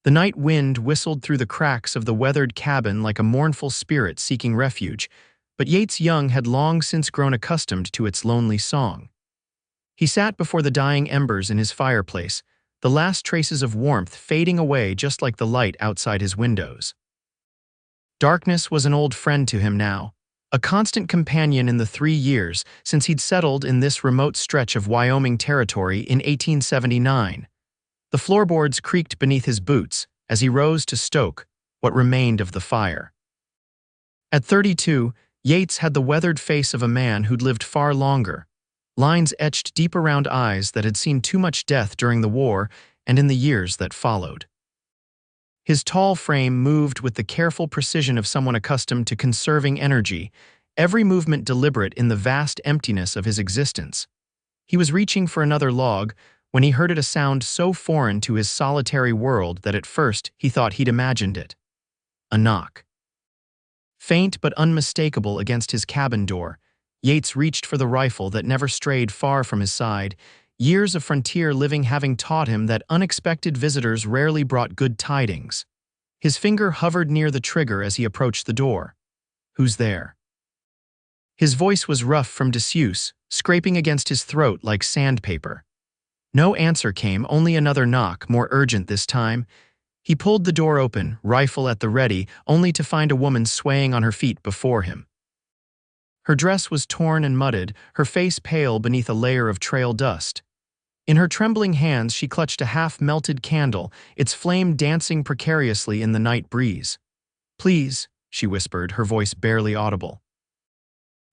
The night wind whistled through the cracks of the weathered cabin like a mournful spirit seeking refuge, but Yates Young had long since grown accustomed to its lonely song. He sat before the dying embers in his fireplace, the last traces of warmth fading away just like the light outside his windows. Darkness was an old friend to him now, a constant companion in the 3 years since he'd settled in this remote stretch of Wyoming territory in 1879. The floorboards creaked beneath his boots as he rose to stoke what remained of the fire. At 32, Yates had the weathered face of a man who'd lived far longer, lines etched deep around eyes that had seen too much death during the war and in the years that followed. His tall frame moved with the careful precision of someone accustomed to conserving energy, every movement deliberate in the vast emptiness of his existence. He was reaching for another log when he heard a sound so foreign to his solitary world that at first he thought he'd imagined it. A knock. Faint but unmistakable against his cabin door, Yates reached for the rifle that never strayed far from his side, years of frontier living having taught him that unexpected visitors rarely brought good tidings. His finger hovered near the trigger as he approached the door. "Who's there?" His voice was rough from disuse, scraping against his throat like sandpaper. No answer came, only another knock, more urgent this time. He pulled the door open, rifle at the ready, only to find a woman swaying on her feet before him. Her dress was torn and mudded, her face pale beneath a layer of trail dust. In her trembling hands she clutched a half-melted candle, its flame dancing precariously in the night breeze. "Please," she whispered, her voice barely audible.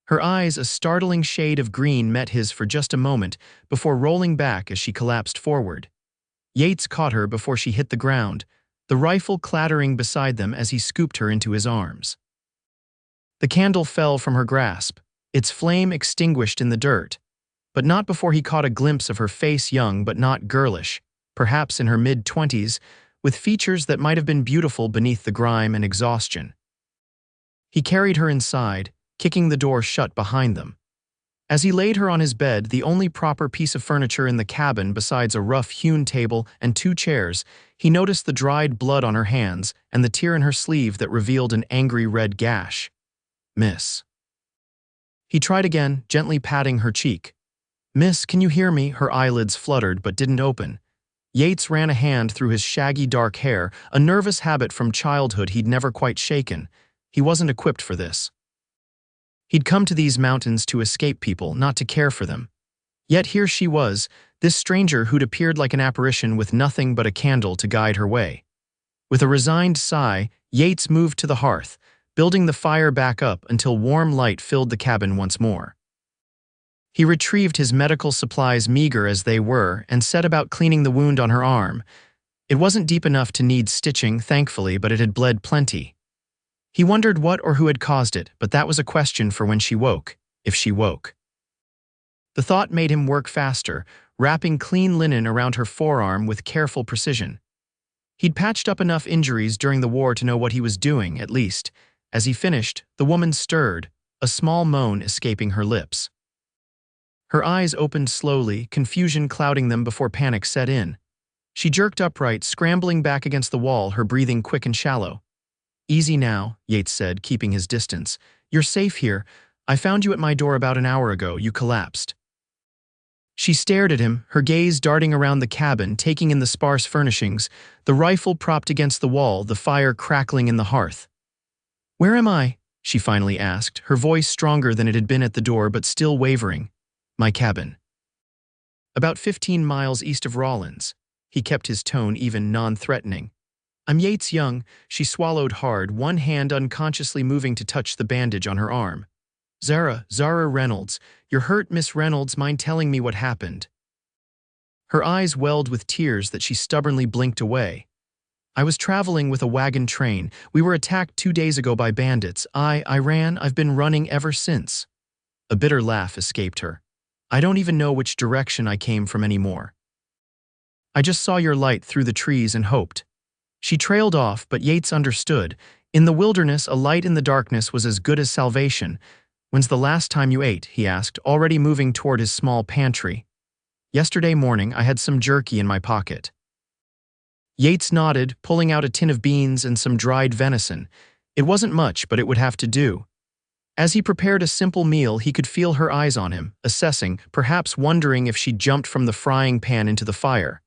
Her eyes, a startling shade of green, met his for just a moment before rolling back as she collapsed forward. Yates caught her before she hit the ground, the rifle clattering beside them as he scooped her into his arms. The candle fell from her grasp, its flame extinguished in the dirt, but not before he caught a glimpse of her face, young but not girlish, perhaps in her mid-20s, with features that might have been beautiful beneath the grime and exhaustion. He carried her inside, kicking the door shut behind them. As he laid her on his bed, the only proper piece of furniture in the cabin besides a rough-hewn table and 2 chairs, he noticed the dried blood on her hands and the tear in her sleeve that revealed an angry red gash. "Miss." He tried again, gently patting her cheek. "Miss, can you hear me?" Her eyelids fluttered but didn't open. Yates ran a hand through his shaggy dark hair, a nervous habit from childhood he'd never quite shaken. He wasn't equipped for this. He'd come to these mountains to escape people, not to care for them. Yet here she was, this stranger who'd appeared like an apparition with nothing but a candle to guide her way. With a resigned sigh, Yates moved to the hearth, building the fire back up until warm light filled the cabin once more. He retrieved his medical supplies, meager as they were, and set about cleaning the wound on her arm. It wasn't deep enough to need stitching, thankfully, but it had bled plenty. He wondered what or who had caused it, but that was a question for when she woke, if she woke. The thought made him work faster, wrapping clean linen around her forearm with careful precision. He'd patched up enough injuries during the war to know what he was doing, at least. As he finished, the woman stirred, a small moan escaping her lips. Her eyes opened slowly, confusion clouding them before panic set in. She jerked upright, scrambling back against the wall, her breathing quick and shallow. "Easy now," Yates said, keeping his distance. "You're safe here. I found you at my door about an hour ago. You collapsed." She stared at him, her gaze darting around the cabin, taking in the sparse furnishings, the rifle propped against the wall, the fire crackling in the hearth. "Where am I?" she finally asked, her voice stronger than it had been at the door but still wavering. "My cabin." "About 15 miles east of Rawlins." He kept his tone even, non-threatening. "I'm Yates Young." She swallowed hard, one hand unconsciously moving to touch the bandage on her arm. Zara Reynolds. "You're hurt, Miss Reynolds. Mind telling me what happened?" Her eyes welled with tears that she stubbornly blinked away. "I was traveling with a wagon train. We were attacked 2 days ago by bandits. I ran. I've been running ever since." A bitter laugh escaped her. "I don't even know which direction I came from anymore. I just saw your light through the trees and hoped." She trailed off, but Yates understood. In the wilderness, a light in the darkness was as good as salvation. "When's the last time you ate?" he asked, already moving toward his small pantry. "Yesterday morning, I had some jerky in my pocket." Yates nodded, pulling out a tin of beans and some dried venison. It wasn't much, but it would have to do. As he prepared a simple meal, he could feel her eyes on him, assessing, perhaps wondering if she jumped from the frying pan into the fire.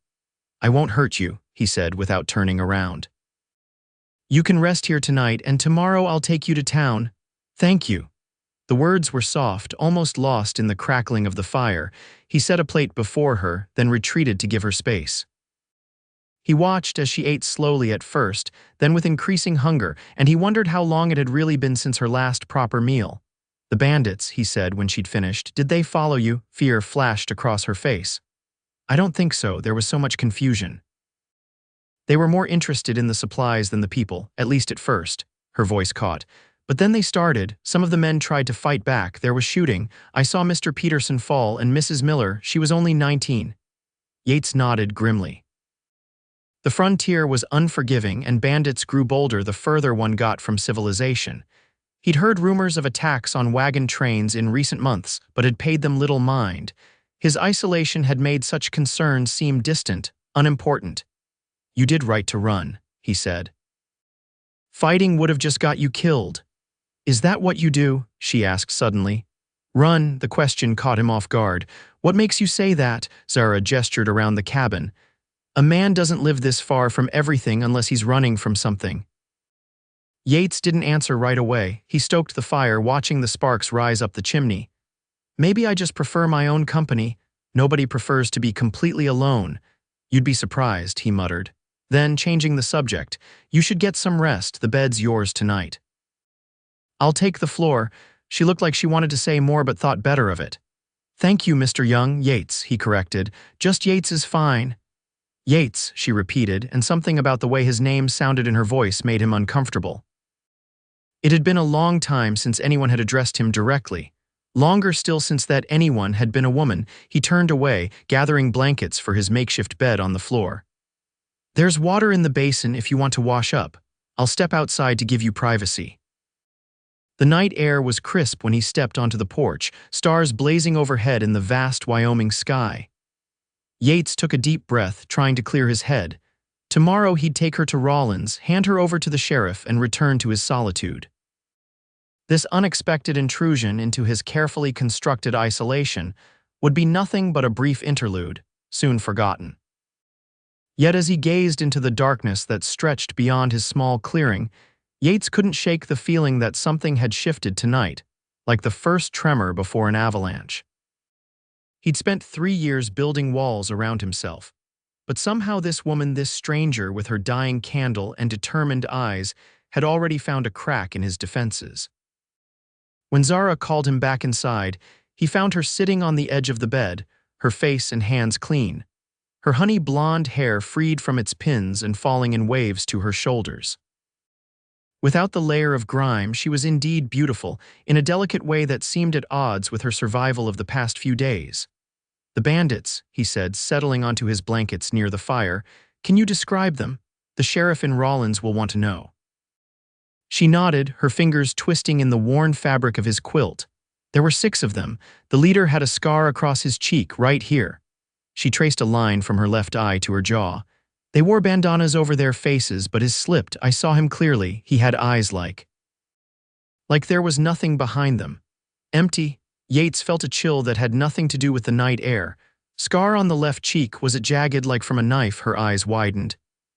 "I won't hurt you," he said without turning around. "You can rest here tonight, and tomorrow I'll take you to town. Thank you." The words were soft, almost lost in the crackling of the fire. He set a plate before her, then retreated to give her space. He watched as she ate slowly at first, then with increasing hunger, and he wondered how long it had really been since her last proper meal. "The bandits," he said when she'd finished, "did they follow you?" Fear flashed across her face. "I don't think so. There was so much confusion." "They were more interested in the supplies than the people, at least at first," her voice caught. "But then they started. Some of the men tried to fight back. There was shooting. I saw Mr. Peterson fall, and Mrs. Miller, she was only 19. Yates nodded grimly. The frontier was unforgiving, and bandits grew bolder the further one got from civilization. He'd heard rumors of attacks on wagon trains in recent months, but had paid them little mind. His isolation had made such concerns seem distant, unimportant. "You did right to run," he said. "Fighting would have just got you killed." "Is that what you do?" she asked suddenly. "Run," the question caught him off guard. "What makes you say that?" Zara gestured around the cabin. "A man doesn't live this far from everything unless he's running from something." Yates didn't answer right away. He stoked the fire, watching the sparks rise up the chimney. "Maybe I just prefer my own company. Nobody prefers to be completely alone." "You'd be surprised," he muttered. Then, changing the subject, "You should get some rest. The bed's yours tonight." "I'll take the floor." She looked like she wanted to say more but thought better of it. "Thank you, Mr. Young." "Yates," he corrected. "Just Yates is fine." "Yates," she repeated, and something about the way his name sounded in her voice made him uncomfortable. It had been a long time since anyone had addressed him directly. Longer still since that anyone had been a woman. He turned away, gathering blankets for his makeshift bed on the floor. "There's water in the basin if you want to wash up. I'll step outside to give you privacy." The night air was crisp when he stepped onto the porch, stars blazing overhead in the vast Wyoming sky. Yates took a deep breath, trying to clear his head. Tomorrow he'd take her to Rawlins, hand her over to the sheriff, and return to his solitude. This unexpected intrusion into his carefully constructed isolation would be nothing but a brief interlude, soon forgotten. Yet as he gazed into the darkness that stretched beyond his small clearing, Yates couldn't shake the feeling that something had shifted tonight, like the first tremor before an avalanche. He'd spent 3 years building walls around himself, but somehow this woman, this stranger with her dying candle and determined eyes, had already found a crack in his defenses. When Zara called him back inside, he found her sitting on the edge of the bed, her face and hands clean, her honey blonde hair freed from its pins and falling in waves to her shoulders. Without the layer of grime, she was indeed beautiful, in a delicate way that seemed at odds with her survival of the past few days. "The bandits," he said, settling onto his blankets near the fire. "Can you describe them? The sheriff in Rawlins will want to know." She nodded, her fingers twisting in the worn fabric of his quilt. There were 6 of them. The leader had a scar across his cheek, right here. She traced a line from her left eye to her jaw. They wore bandanas over their faces, but his slipped. I saw him clearly. He had eyes like there was nothing behind them. Empty. Yates felt a chill that had nothing to do with the night air. Scar on the left cheek. Was it jagged like from a knife? Her eyes widened.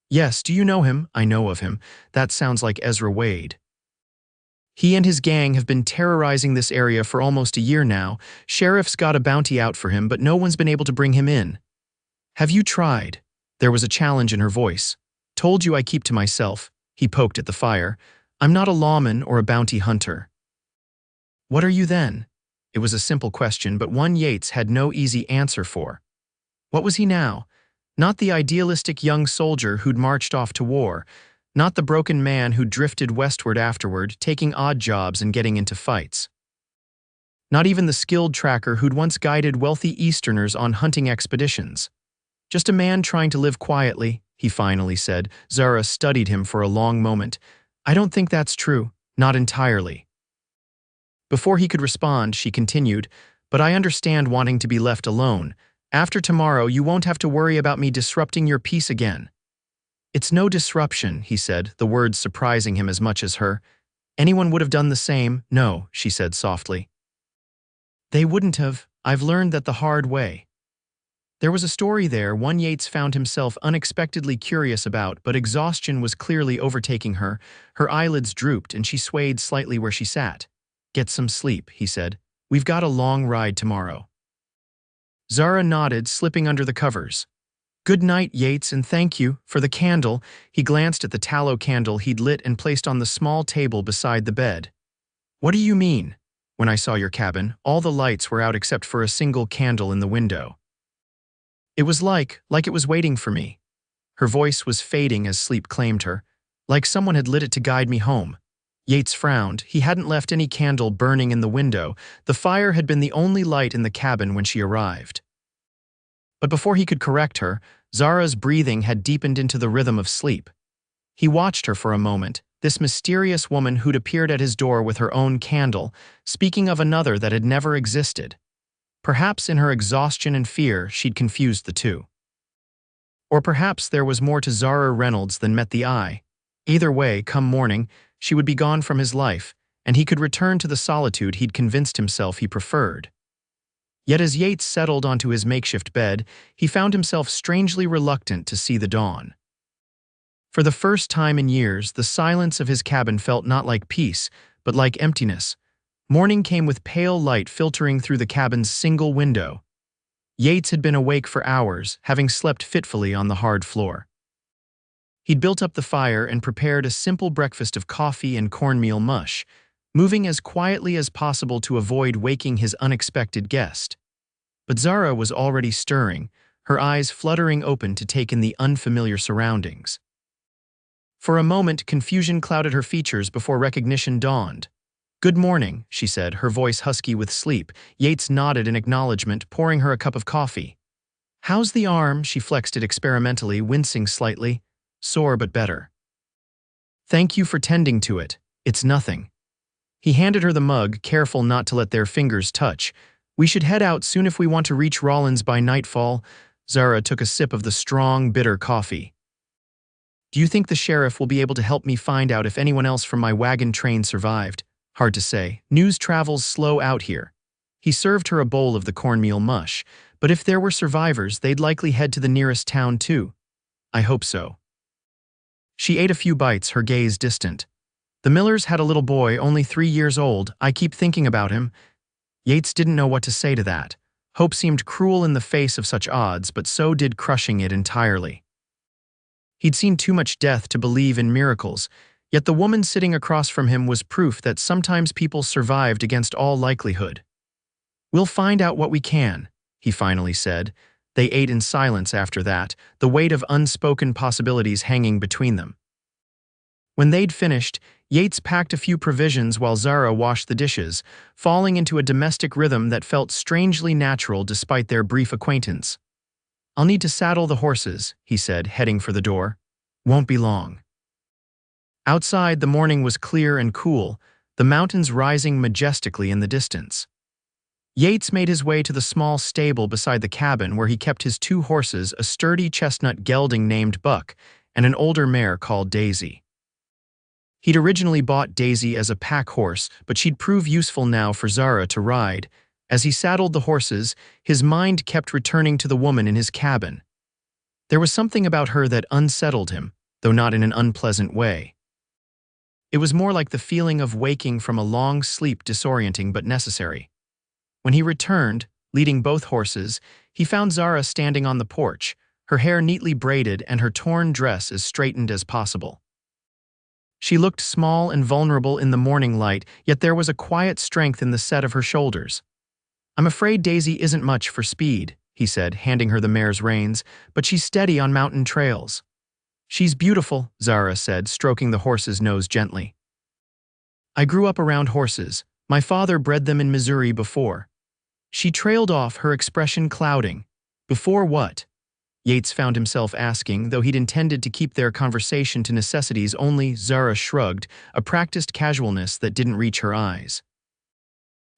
"Yes, do you know him?" "I know of him. That sounds like Ezra Wade. He and his gang have been terrorizing this area for almost a year now. Sheriff's got a bounty out for him, but no one's been able to bring him in." "Have you tried?" There was a challenge in her voice. "Told you I keep to myself." He poked at the fire. "I'm not a lawman or a bounty hunter." "What are you then?" It was a simple question, but one Yates had no easy answer for. What was he now? Not the idealistic young soldier who'd marched off to war. Not the broken man who drifted westward afterward, taking odd jobs and getting into fights. Not even the skilled tracker who'd once guided wealthy Easterners on hunting expeditions. Just a man trying to live quietly, he finally said. Zara studied him for a long moment. "I don't think that's true. Not entirely." Before he could respond, she continued, "But I understand wanting to be left alone. After tomorrow, you won't have to worry about me disrupting your peace again." "It's no disruption," he said, the words surprising him as much as her. "Anyone would have done the same." "No," she said softly. "They wouldn't have. I've learned that the hard way." There was a story there, one Yates found himself unexpectedly curious about, but exhaustion was clearly overtaking her. Her eyelids drooped and she swayed slightly where she sat. "Get some sleep," he said. "We've got a long ride tomorrow." Zara nodded, slipping under the covers. "Good night, Yates, and thank you for the candle." He glanced at the tallow candle he'd lit and placed on the small table beside the bed. "What do you mean?" "When I saw your cabin, all the lights were out except for a single candle in the window. It was like it was waiting for me." Her voice was fading as sleep claimed her. "Like someone had lit it to guide me home." Yates frowned. He hadn't left any candle burning in the window. The fire had been the only light in the cabin when she arrived. But before he could correct her, Zara's breathing had deepened into the rhythm of sleep. He watched her for a moment, this mysterious woman who'd appeared at his door with her own candle, speaking of another that had never existed. Perhaps in her exhaustion and fear, she'd confused the two. Or perhaps there was more to Zara Reynolds than met the eye. Either way, come morning, she would be gone from his life, and he could return to the solitude he'd convinced himself he preferred. Yet as Yates settled onto his makeshift bed, he found himself strangely reluctant to see the dawn. For the first time in years, the silence of his cabin felt not like peace, but like emptiness. Morning came with pale light filtering through the cabin's single window. Yates had been awake for hours, having slept fitfully on the hard floor. He'd built up the fire and prepared a simple breakfast of coffee and cornmeal mush, moving as quietly as possible to avoid waking his unexpected guest. But Zara was already stirring, her eyes fluttering open to take in the unfamiliar surroundings. For a moment, confusion clouded her features before recognition dawned. "Good morning," she said, her voice husky with sleep. Yates nodded in acknowledgement, pouring her a cup of coffee. "How's the arm?" She flexed it experimentally, wincing slightly. "Sore but better." "Thank you for tending to it. It's nothing." He handed her the mug, careful not to let their fingers touch. "We should head out soon if we want to reach Rollins by nightfall." Zara took a sip of the strong, bitter coffee. "Do you think the sheriff will be able to help me find out if anyone else from my wagon train survived?" "Hard to say. News travels slow out here." He served her a bowl of the cornmeal mush. "But if there were survivors, they'd likely head to the nearest town too." "I hope so." She ate a few bites, her gaze distant. "The Millers had a little boy, only 3 years old. I keep thinking about him." Yates didn't know what to say to that. Hope seemed cruel in the face of such odds, but so did crushing it entirely. He'd seen too much death to believe in miracles, yet the woman sitting across from him was proof that sometimes people survived against all likelihood. "We'll find out what we can," he finally said. They ate in silence after that, the weight of unspoken possibilities hanging between them. When they'd finished, Yates packed a few provisions while Zara washed the dishes, falling into a domestic rhythm that felt strangely natural despite their brief acquaintance. "I'll need to saddle the horses," he said, heading for the door. "Won't be long." Outside, the morning was clear and cool, the mountains rising majestically in the distance. Yates made his way to the small stable beside the cabin where he kept his 2 horses, a sturdy chestnut gelding named Buck and an older mare called Daisy. He'd originally bought Daisy as a pack horse, but she'd prove useful now for Zara to ride. As he saddled the horses, his mind kept returning to the woman in his cabin. There was something about her that unsettled him, though not in an unpleasant way. It was more like the feeling of waking from a long sleep, disorienting but necessary. When he returned, leading both horses, he found Zara standing on the porch, her hair neatly braided and her torn dress as straightened as possible. She looked small and vulnerable in the morning light, yet there was a quiet strength in the set of her shoulders. "I'm afraid Daisy isn't much for speed," he said, handing her the mare's reins, "but she's steady on mountain trails." "She's beautiful," Zara said, stroking the horse's nose gently. "I grew up around horses. My father bred them in Missouri before." She trailed off, her expression clouding. "Before what?" Yates found himself asking, though he'd intended to keep their conversation to necessities only. Zara shrugged, a practiced casualness that didn't reach her eyes.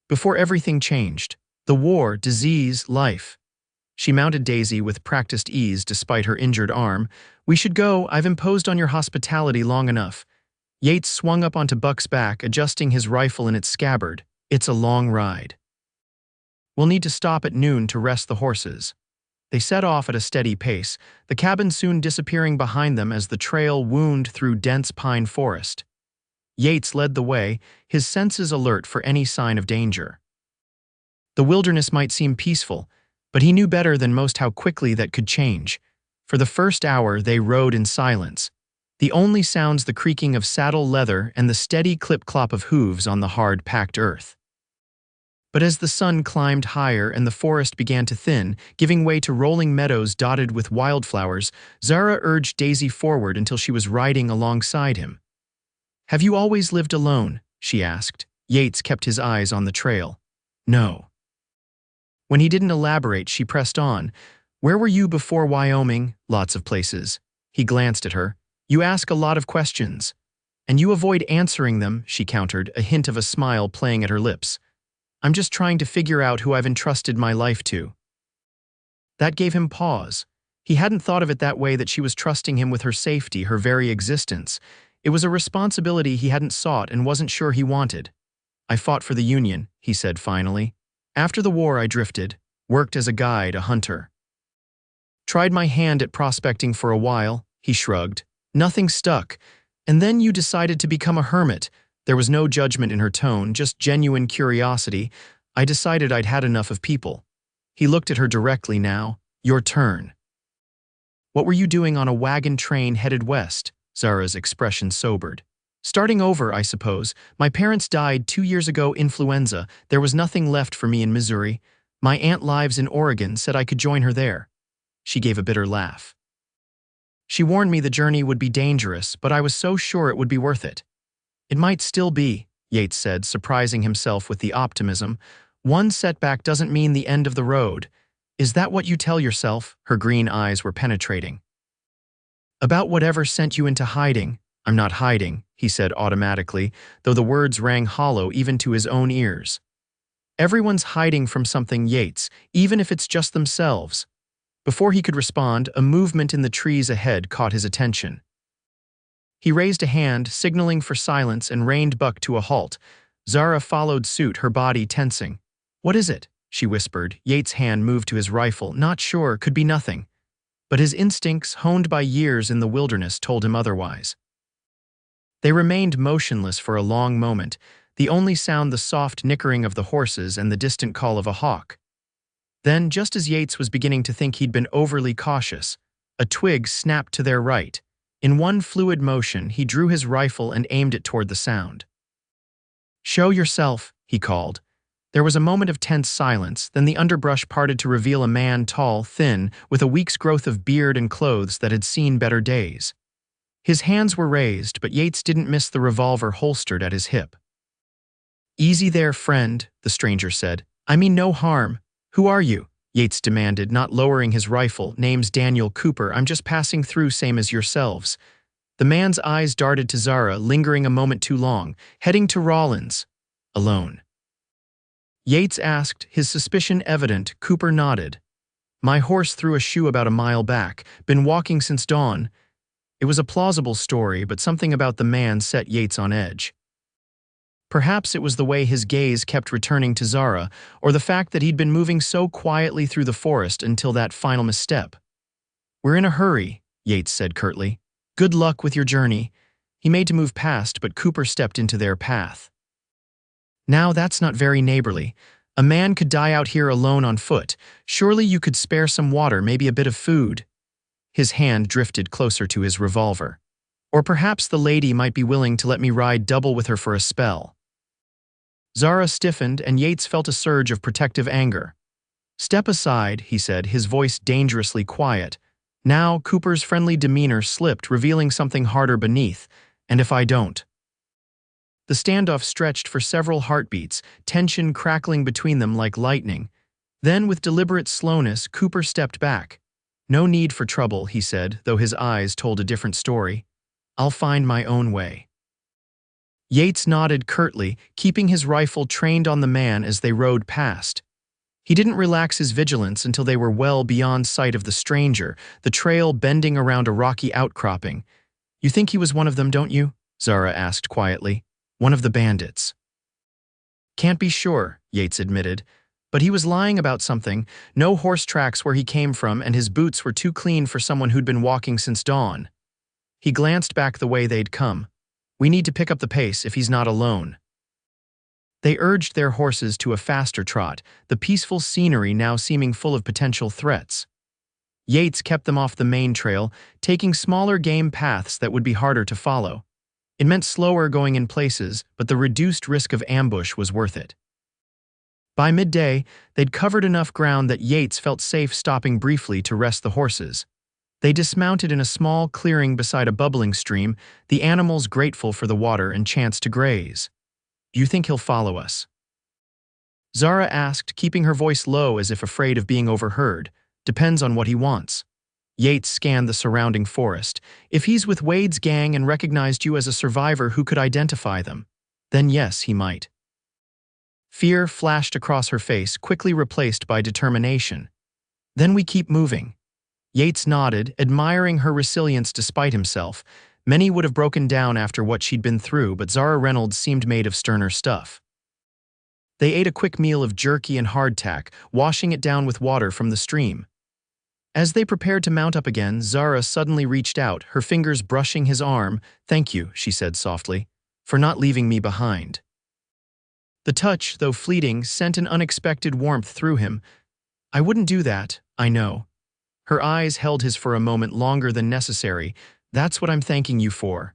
"Before everything changed. The war, disease, life." She mounted Daisy with practiced ease despite her injured arm. "We should go. I've imposed on your hospitality long enough." Yates swung up onto Buck's back, adjusting his rifle in its scabbard. "It's a long ride. We'll need to stop at noon to rest the horses." They set off at a steady pace, the cabin soon disappearing behind them as the trail wound through dense pine forest. Yates led the way, his senses alert for any sign of danger. The wilderness might seem peaceful, but he knew better than most how quickly that could change. For the first hour, they rode in silence, the only sounds the creaking of saddle leather and the steady clip-clop of hooves on the hard, packed earth. But as the sun climbed higher and the forest began to thin, giving way to rolling meadows dotted with wildflowers, Zara urged Daisy forward until she was riding alongside him. "Have you always lived alone?" she asked. Yates kept his eyes on the trail. "No." When he didn't elaborate, she pressed on. "Where were you before Wyoming?" "Lots of places." He glanced at her. "You ask a lot of questions." "And you avoid answering them," she countered, a hint of a smile playing at her lips. "I'm just trying to figure out who I've entrusted my life to." That gave him pause. He hadn't thought of it that way, that she was trusting him with her safety, her very existence. It was a responsibility he hadn't sought and wasn't sure he wanted. "I fought for the Union," he said finally. "After the war I drifted, worked as a guide, a hunter. Tried my hand at prospecting for a while," he shrugged. "Nothing stuck. And then you decided to become a hermit." There was no judgment in her tone, just genuine curiosity. "I decided I'd had enough of people." He looked at her directly now. "Your turn." "What were you doing on a wagon train headed west?" Zara's expression sobered. "Starting over, I suppose. My parents died 2 years ago, influenza. There was nothing left for me in Missouri. My aunt lives in Oregon, said I could join her there." She gave a bitter laugh. "She warned me the journey would be dangerous, but I was so sure it would be worth it." "It might still be," Yates said, surprising himself with the optimism. "One setback doesn't mean the end of the road." "Is that what you tell yourself?" Her green eyes were penetrating. "About whatever sent you into hiding." "I'm not hiding," he said automatically, though the words rang hollow even to his own ears. "Everyone's hiding from something, Yates, even if it's just themselves." Before he could respond, a movement in the trees ahead caught his attention. He raised a hand, signaling for silence, and reined Buck to a halt. Zara followed suit, her body tensing. "What is it?" she whispered. Yates' hand moved to his rifle. "Not sure, could be nothing." But his instincts, honed by years in the wilderness, told him otherwise. They remained motionless for a long moment, the only sound the soft nickering of the horses and the distant call of a hawk. Then, just as Yates was beginning to think he'd been overly cautious, a twig snapped to their right. In one fluid motion, he drew his rifle and aimed it toward the sound. "Show yourself," he called. There was a moment of tense silence, then the underbrush parted to reveal a man, tall, thin, with a week's growth of beard and clothes that had seen better days. His hands were raised, but Yates didn't miss the revolver holstered at his hip. "Easy there, friend," the stranger said. "I mean no harm." "Who are you?" Yates demanded, not lowering his rifle. "Name's Daniel Cooper. I'm just passing through, same as yourselves." The man's eyes darted to Zara, lingering a moment too long. "Heading to Rawlins." "Alone?" Yates asked, his suspicion evident. Cooper nodded. "My horse threw a shoe about a mile back. Been walking since dawn." It was a plausible story, but something about the man set Yates on edge. Perhaps it was the way his gaze kept returning to Zara, or the fact that he'd been moving so quietly through the forest until that final misstep. "We're in a hurry," Yates said curtly. "Good luck with your journey." He made to move past, but Cooper stepped into their path. "Now that's not very neighborly. A man could die out here alone on foot. Surely you could spare some water, maybe a bit of food." His hand drifted closer to his revolver. "Or perhaps the lady might be willing to let me ride double with her for a spell." Zara stiffened, and Yates felt a surge of protective anger. "Step aside," he said, his voice dangerously quiet. Now, Cooper's friendly demeanor slipped, revealing something harder beneath. "And if I don't?" The standoff stretched for several heartbeats, tension crackling between them like lightning. Then, with deliberate slowness, Cooper stepped back. "No need for trouble," he said, though his eyes told a different story. "I'll find my own way." Yates nodded curtly, keeping his rifle trained on the man as they rode past. He didn't relax his vigilance until they were well beyond sight of the stranger, the trail bending around a rocky outcropping. "You think he was one of them, don't you?" Zara asked quietly. "One of the bandits." "Can't be sure," Yates admitted. "But he was lying about something. No horse tracks where he came from, and his boots were too clean for someone who'd been walking since dawn." He glanced back the way they'd come. "We need to pick up the pace if he's not alone." They urged their horses to a faster trot, the peaceful scenery now seeming full of potential threats. Yates kept them off the main trail, taking smaller game paths that would be harder to follow. It meant slower going in places, but the reduced risk of ambush was worth it. By midday, they'd covered enough ground that Yates felt safe stopping briefly to rest the horses. They dismounted in a small clearing beside a bubbling stream, the animals grateful for the water and chance to graze. "Do you think he'll follow us?" Zara asked, keeping her voice low as if afraid of being overheard. "Depends on what he wants." Yates scanned the surrounding forest. "If he's with Wade's gang and recognized you as a survivor who could identify them, then yes, he might." Fear flashed across her face, quickly replaced by determination. "Then we keep moving." Yates nodded, admiring her resilience despite himself. Many would have broken down after what she'd been through, but Zara Reynolds seemed made of sterner stuff. They ate a quick meal of jerky and hardtack, washing it down with water from the stream. As they prepared to mount up again, Zara suddenly reached out, her fingers brushing his arm. "Thank you," she said softly, "for not leaving me behind." The touch, though fleeting, sent an unexpected warmth through him. "I wouldn't do that, I know." Her eyes held his for a moment longer than necessary. "That's what I'm thanking you for."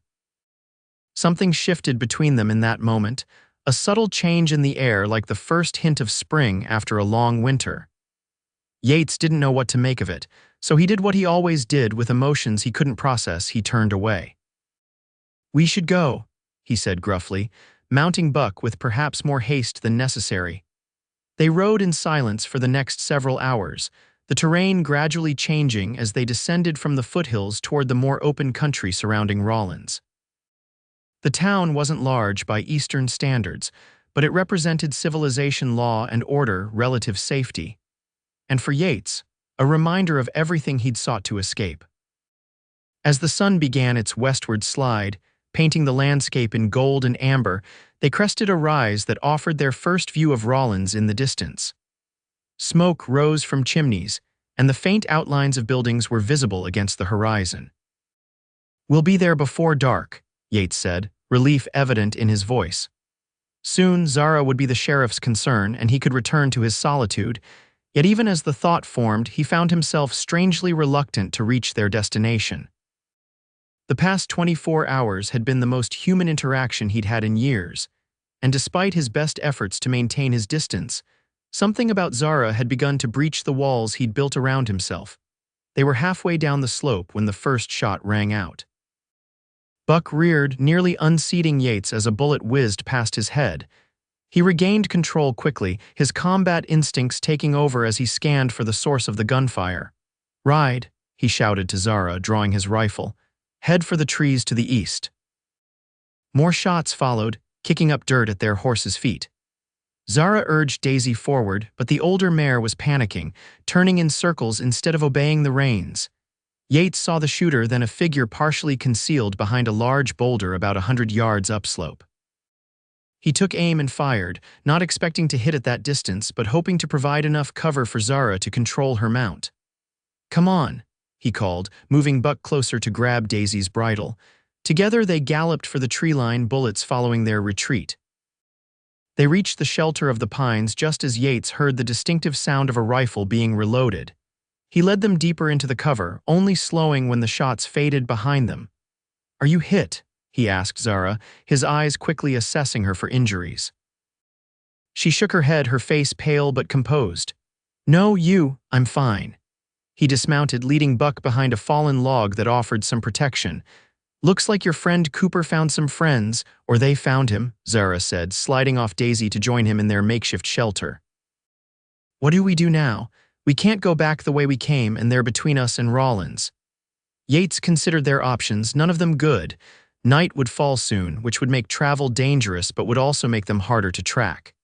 Something shifted between them in that moment, a subtle change in the air like the first hint of spring after a long winter. Yates didn't know what to make of it, so he did what he always did with emotions he couldn't process. He turned away. "We should go," he said gruffly, mounting Buck with perhaps more haste than necessary. They rode in silence for the next several hours, the terrain gradually changing as they descended from the foothills toward the more open country surrounding Rawlins. The town wasn't large by Eastern standards, but it represented civilization, law and order, relative safety. And for Yates, a reminder of everything he'd sought to escape. As the sun began its westward slide, painting the landscape in gold and amber, they crested a rise that offered their first view of Rawlins in the distance. Smoke rose from chimneys, and the faint outlines of buildings were visible against the horizon. "We'll be there before dark," Yates said, relief evident in his voice. Soon, Zara would be the sheriff's concern, and he could return to his solitude. Yet even as the thought formed, he found himself strangely reluctant to reach their destination. The past 24 hours had been the most human interaction he'd had in years, and despite his best efforts to maintain his distance, something about Zara had begun to breach the walls he'd built around himself. They were halfway down the slope when the first shot rang out. Buck reared, nearly unseating Yates as a bullet whizzed past his head. He regained control quickly, his combat instincts taking over as he scanned for the source of the gunfire. "Ride," he shouted to Zara, drawing his rifle. "Head for the trees to the east." More shots followed, kicking up dirt at their horses' feet. Zara urged Daisy forward, but the older mare was panicking, turning in circles instead of obeying the reins. Yates saw the shooter, then a figure partially concealed behind a large boulder about 100 yards upslope. He took aim and fired, not expecting to hit at that distance, but hoping to provide enough cover for Zara to control her mount. "Come on," he called, moving Buck closer to grab Daisy's bridle. Together they galloped for the tree line, bullets following their retreat. They reached the shelter of the pines just as Yates heard the distinctive sound of a rifle being reloaded. He led them deeper into the cover, only slowing when the shots faded behind them. "Are you hit?" he asked Zara, his eyes quickly assessing her for injuries. She shook her head, her face pale but composed. "No, I'm fine." He dismounted, leading Buck behind a fallen log that offered some protection. "Looks like your friend Cooper found some friends, or they found him," Zara said, sliding off Daisy to join him in their makeshift shelter. "What do we do now? We can't go back the way we came, and they're between us and Rawlins." Yates considered their options, none of them good. Night would fall soon, which would make travel dangerous but would also make them harder to track.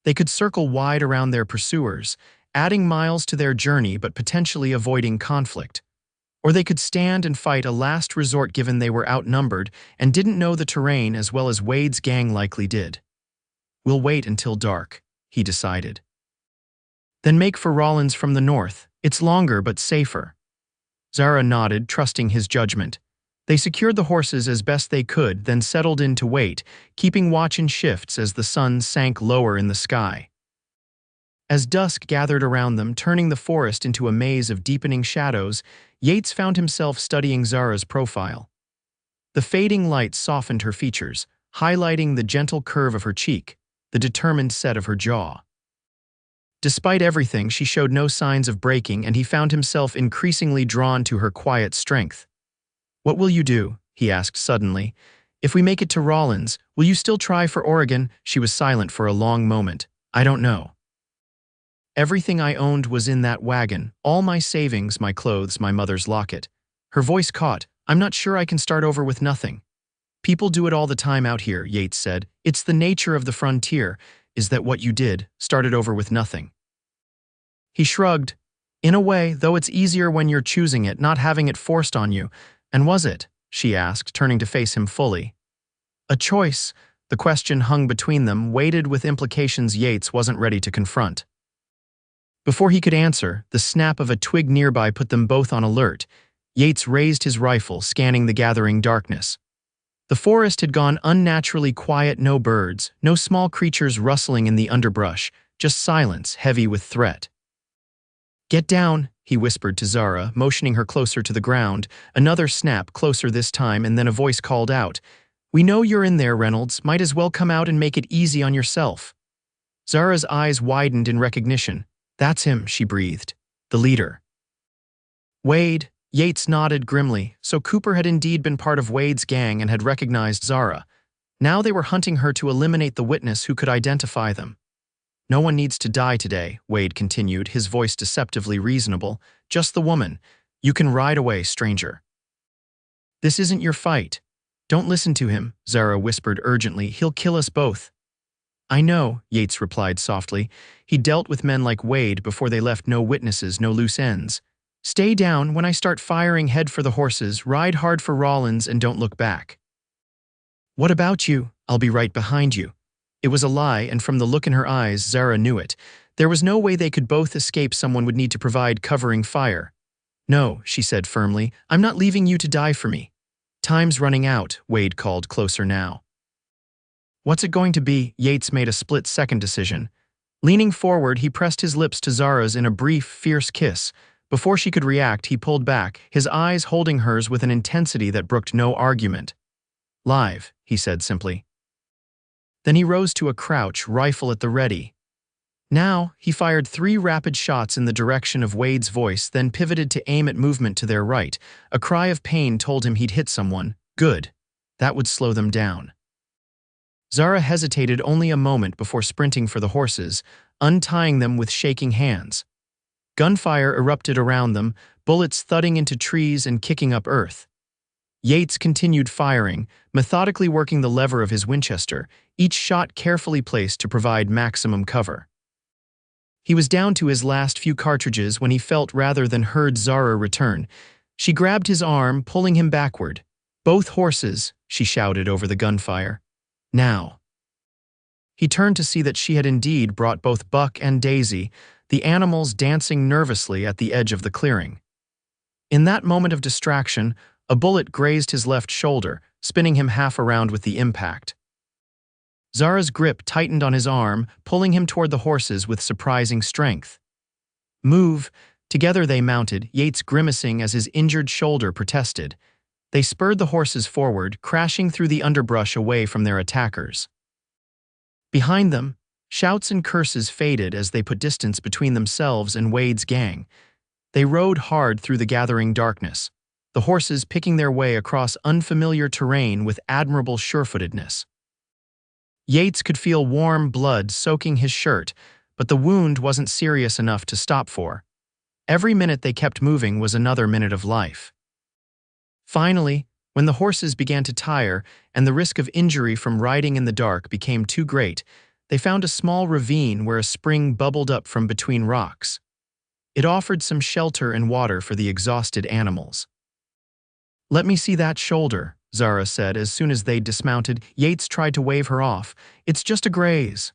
They could circle wide around their pursuers, adding miles to their journey but potentially avoiding conflict. Or they could stand and fight a last resort given they were outnumbered and didn't know the terrain as well as Wade's gang likely did. "We'll wait until dark," he decided. "Then make for Rollins from the north. It's longer but safer." Zara nodded, trusting his judgment. They secured the horses as best they could, then settled in to wait, keeping watch in shifts as the sun sank lower in the sky. As dusk gathered around them, turning the forest into a maze of deepening shadows, Yates found himself studying Zara's profile. The fading light softened her features, highlighting the gentle curve of her cheek, the determined set of her jaw. Despite everything, she showed no signs of breaking, and he found himself increasingly drawn to her quiet strength. "What will you do?" he asked suddenly. "If we make it to Rollins, will you still try for Oregon?" She was silent for a long moment. "I don't know. Everything I owned was in that wagon, all my savings, my clothes, my mother's locket." Her voice caught. "I'm not sure I can start over with nothing." "People do it all the time out here," Yates said. "It's the nature of the frontier." "Is that what you did? Started over with nothing?" He shrugged. "In a way, though it's easier when you're choosing it, not having it forced on you." "And was it?" she asked, turning to face him fully. "A choice." The question hung between them, weighted with implications Yates wasn't ready to confront. Before he could answer, the snap of a twig nearby put them both on alert. Yates raised his rifle, scanning the gathering darkness. The forest had gone unnaturally quiet, no birds, no small creatures rustling in the underbrush, just silence heavy with threat. "Get down," he whispered to Zara, motioning her closer to the ground. Another snap, closer this time, and then a voice called out, "We know you're in there, Reynolds. Might as well come out and make it easy on yourself." Zara's eyes widened in recognition. "That's him," she breathed. "The leader." "Wade." Yates nodded grimly. So Cooper had indeed been part of Wade's gang and had recognized Zara. Now they were hunting her to eliminate the witness who could identify them. "No one needs to die today," Wade continued, his voice deceptively reasonable. "Just the woman. You can ride away, stranger." "This isn't your fight." "Don't listen to him," Zara whispered urgently. "He'll kill us both." "I know," Yates replied softly. He dealt with men like Wade before they left no witnesses, no loose ends. "Stay down. When I start firing, head for the horses, ride hard for Rollins, and don't look back." "What about you?" "I'll be right behind you." It was a lie, and from the look in her eyes, Zara knew it. There was no way they could both escape. Someone would need to provide covering fire. "No," she said firmly. "I'm not leaving you to die for me." "Time's running out," Wade called closer now. "What's it going to be?" Yates made a split-second decision. Leaning forward, he pressed his lips to Zara's in a brief, fierce kiss. Before she could react, he pulled back, his eyes holding hers with an intensity that brooked no argument. "Live," he said simply. Then he rose to a crouch, rifle at the ready. Now, he fired 3 rapid shots in the direction of Wade's voice, then pivoted to aim at movement to their right. A cry of pain told him he'd hit someone. Good. That would slow them down. Zara hesitated only a moment before sprinting for the horses, untying them with shaking hands. Gunfire erupted around them, bullets thudding into trees and kicking up earth. Yates continued firing, methodically working the lever of his Winchester, each shot carefully placed to provide maximum cover. He was down to his last few cartridges when he felt rather than heard Zara return. She grabbed his arm, pulling him backward. "Both horses," she shouted over the gunfire. "Now." He turned to see that she had indeed brought both Buck and Daisy, the animals dancing nervously at the edge of the clearing. In that moment of distraction, a bullet grazed his left shoulder, spinning him half around with the impact. Zara's grip tightened on his arm, pulling him toward the horses with surprising strength. "Move." Together they mounted, Yates grimacing as his injured shoulder protested. They spurred the horses forward, crashing through the underbrush away from their attackers. Behind them, shouts and curses faded as they put distance between themselves and Wade's gang. They rode hard through the gathering darkness, the horses picking their way across unfamiliar terrain with admirable surefootedness. Yates could feel warm blood soaking his shirt, but the wound wasn't serious enough to stop for. Every minute they kept moving was another minute of life. Finally, when the horses began to tire and the risk of injury from riding in the dark became too great, They found a small ravine where a spring bubbled up from between rocks. It offered some shelter and water for the exhausted animals. "Let me see that shoulder," Zara said as soon as they dismounted. Yates tried to wave her off. "It's just a graze."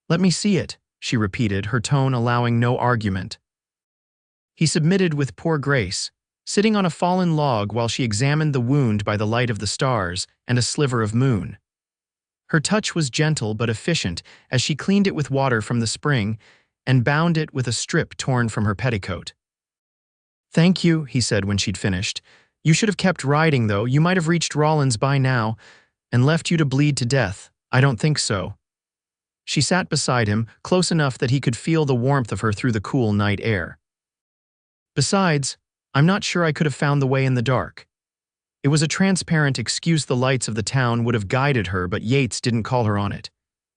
"Let me see it," she repeated, her tone allowing no argument. He submitted with poor grace, sitting on a fallen log while she examined the wound by the light of the stars and a sliver of moon. Her touch was gentle but efficient as she cleaned it with water from the spring and bound it with a strip torn from her petticoat. "Thank you," he said when she'd finished. "You should have kept riding, though. You might have reached Rollins by now and left you to bleed to death." "I don't think so." She sat beside him, close enough that he could feel the warmth of her through the cool night air. "Besides, I'm not sure I could have found the way in the dark." It was a transparent excuse. The lights of the town would have guided her, but Yates didn't call her on it.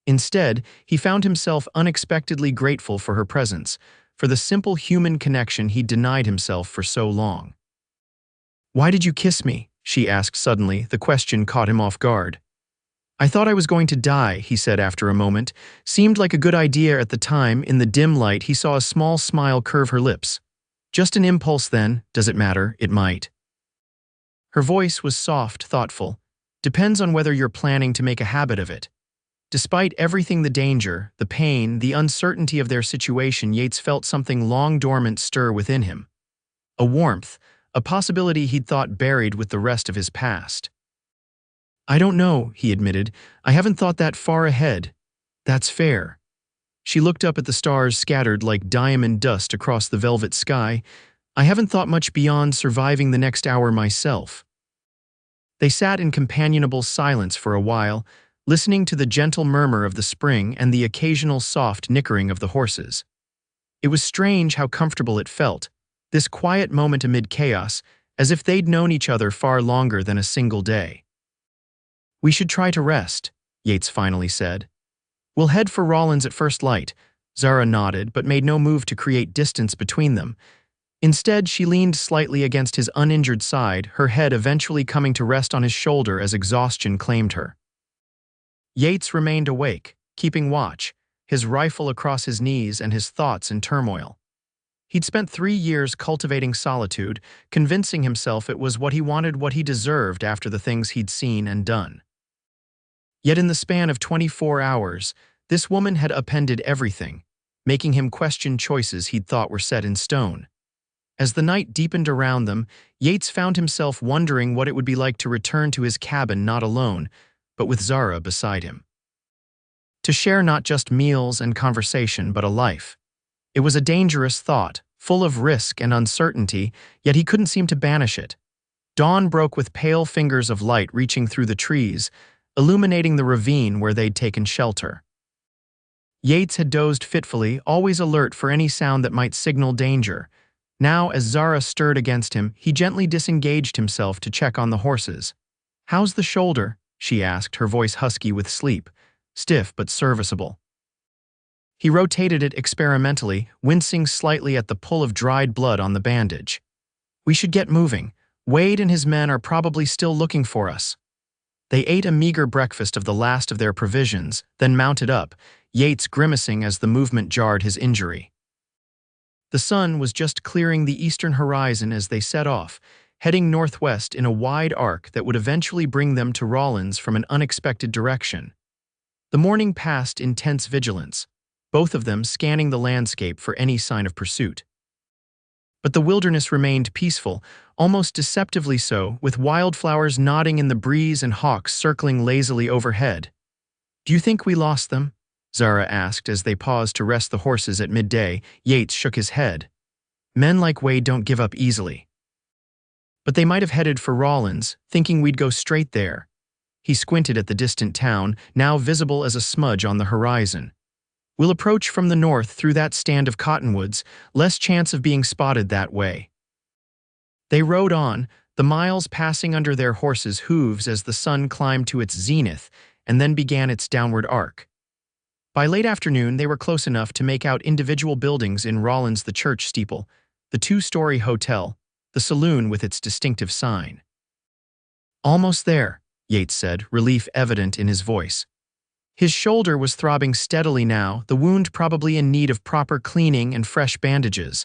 Instead, he found himself unexpectedly grateful for her presence, for the simple human connection he'd denied himself for so long. "Why did you kiss me?" she asked suddenly. The question caught him off guard. "I thought I was going to die," he said after a moment. Seemed like a good idea at the time. In the dim light, he saw a small smile curve her lips. "Just an impulse then. Does it matter? It might." Her voice was soft, thoughtful. "Depends on whether you're planning to make a habit of it." Despite everything, the danger, the pain, the uncertainty of their situation, Yates felt something long dormant stir within him. A warmth, a possibility he'd thought buried with the rest of his past. "I don't know," he admitted. "I haven't thought that far ahead." "That's fair." She looked up at the stars scattered like diamond dust across the velvet sky. "I haven't thought much beyond surviving the next hour myself." They sat in companionable silence for a while, listening to the gentle murmur of the spring and the occasional soft nickering of the horses. It was strange how comfortable it felt, this quiet moment amid chaos, as if they'd known each other far longer than a single day. "We should try to rest," Yates finally said. "We'll head for Rollins at first light." Zara nodded, but made no move to create distance between them. Instead, she leaned slightly against his uninjured side, her head eventually coming to rest on his shoulder as exhaustion claimed her. Yates remained awake, keeping watch, his rifle across his knees and his thoughts in turmoil. He'd spent 3 years cultivating solitude, convincing himself it was what he wanted, what he deserved after the things he'd seen and done. Yet in the span of 24 hours, this woman had upended everything, making him question choices he'd thought were set in stone. As the night deepened around them, Yates found himself wondering what it would be like to return to his cabin not alone, but with Zara beside him. To share not just meals and conversation, but a life. It was a dangerous thought, full of risk and uncertainty, yet he couldn't seem to banish it. Dawn broke with pale fingers of light reaching through the trees, illuminating the ravine where they'd taken shelter. Yates had dozed fitfully, always alert for any sound that might signal danger. Now, as Zara stirred against him, he gently disengaged himself to check on the horses. "How's the shoulder?" she asked, her voice husky with sleep, stiff but serviceable. He rotated it experimentally, wincing slightly at the pull of dried blood on the bandage. "We should get moving. Wade and his men are probably still looking for us." They ate a meager breakfast of the last of their provisions, then mounted up, Yates grimacing as the movement jarred his injury. The sun was just clearing the eastern horizon as they set off, heading northwest in a wide arc that would eventually bring them to Rollins from an unexpected direction. The morning passed in tense vigilance, both of them scanning the landscape for any sign of pursuit. But the wilderness remained peaceful, almost deceptively so, with wildflowers nodding in the breeze and hawks circling lazily overhead. "Do you think we lost them?" Zara asked as they paused to rest the horses at midday. Yates shook his head. "Men like Wade don't give up easily." "But they might have headed for Rollins, thinking we'd go straight there." He squinted at the distant town, now visible as a smudge on the horizon. "We'll approach from the north through that stand of cottonwoods, less chance of being spotted that way." They rode on, the miles passing under their horses' hooves as the sun climbed to its zenith and then began its downward arc. By late afternoon, they were close enough to make out individual buildings in Rollins: the church steeple, the 2-story hotel, the saloon with its distinctive sign. "Almost there," Yates said, relief evident in his voice. His shoulder was throbbing steadily now, the wound probably in need of proper cleaning and fresh bandages.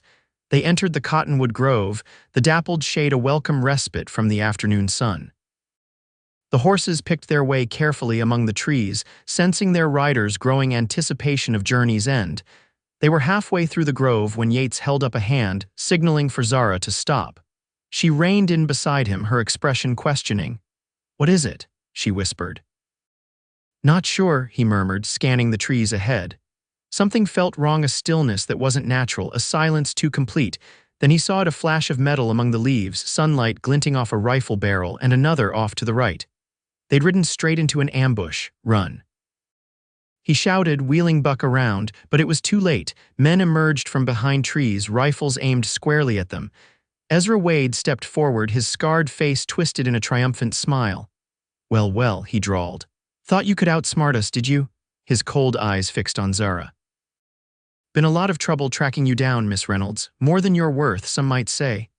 They entered the cottonwood grove, the dappled shade a welcome respite from the afternoon sun. The horses picked their way carefully among the trees, sensing their riders' growing anticipation of journey's end. They were halfway through the grove when Yates held up a hand, signaling for Zara to stop. She reined in beside him, her expression questioning. "What is it?" she whispered. "Not sure," he murmured, scanning the trees ahead. Something felt wrong, a stillness that wasn't natural, a silence too complete. Then he saw a flash of metal among the leaves, sunlight glinting off a rifle barrel and another off to the right. They'd ridden straight into an ambush. "Run!" He shouted, wheeling Buck around, but it was too late. Men emerged from behind trees, rifles aimed squarely at them. Ezra Wade stepped forward, his scarred face twisted in a triumphant smile. "Well, well," he drawled. "Thought you could outsmart us, did you?" His cold eyes fixed on Zara. "Been a lot of trouble tracking you down, Miss Reynolds. More than you're worth, some might say."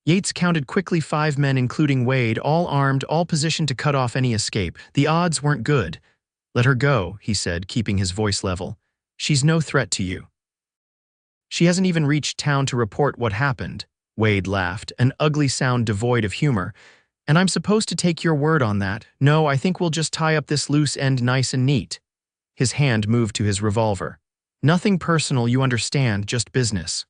Yates counted quickly 5 men, including Wade, all armed, all positioned to cut off any escape. The odds weren't good. "Let her go," he said, keeping his voice level. "She's no threat to you." "She hasn't even reached town to report what happened," Wade laughed, an ugly sound devoid of humor. "And I'm supposed to take your word on that? No, I think we'll just tie up this loose end nice and neat." His hand moved to his revolver. "Nothing personal, you understand, just business."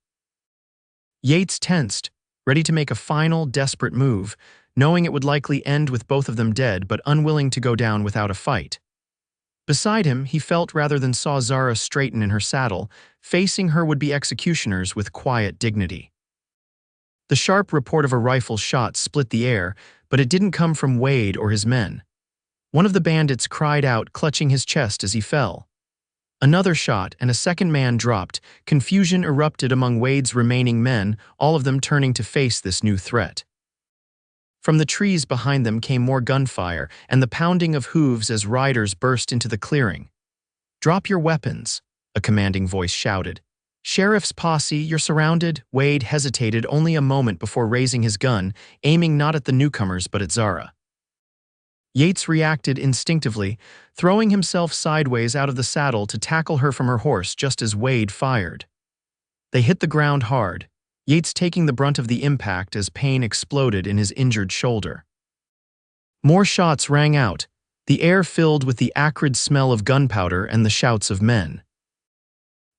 Yates tensed, ready to make a final, desperate move, knowing it would likely end with both of them dead, but unwilling to go down without a fight. Beside him, he felt rather than saw Zara straighten in her saddle, facing her would-be executioners with quiet dignity. The sharp report of a rifle shot split the air, but it didn't come from Wade or his men. One of the bandits cried out, clutching his chest as he fell. Another shot, and a second man dropped. Confusion erupted among Wade's remaining men, all of them turning to face this new threat. From the trees behind them came more gunfire and the pounding of hooves as riders burst into the clearing. "Drop your weapons," a commanding voice shouted. "Sheriff's posse, you're surrounded." Wade hesitated only a moment before raising his gun, aiming not at the newcomers but at Zara. Yates reacted instinctively, throwing himself sideways out of the saddle to tackle her from her horse just as Wade fired. They hit the ground hard, Yates taking the brunt of the impact as pain exploded in his injured shoulder. More shots rang out, the air filled with the acrid smell of gunpowder and the shouts of men.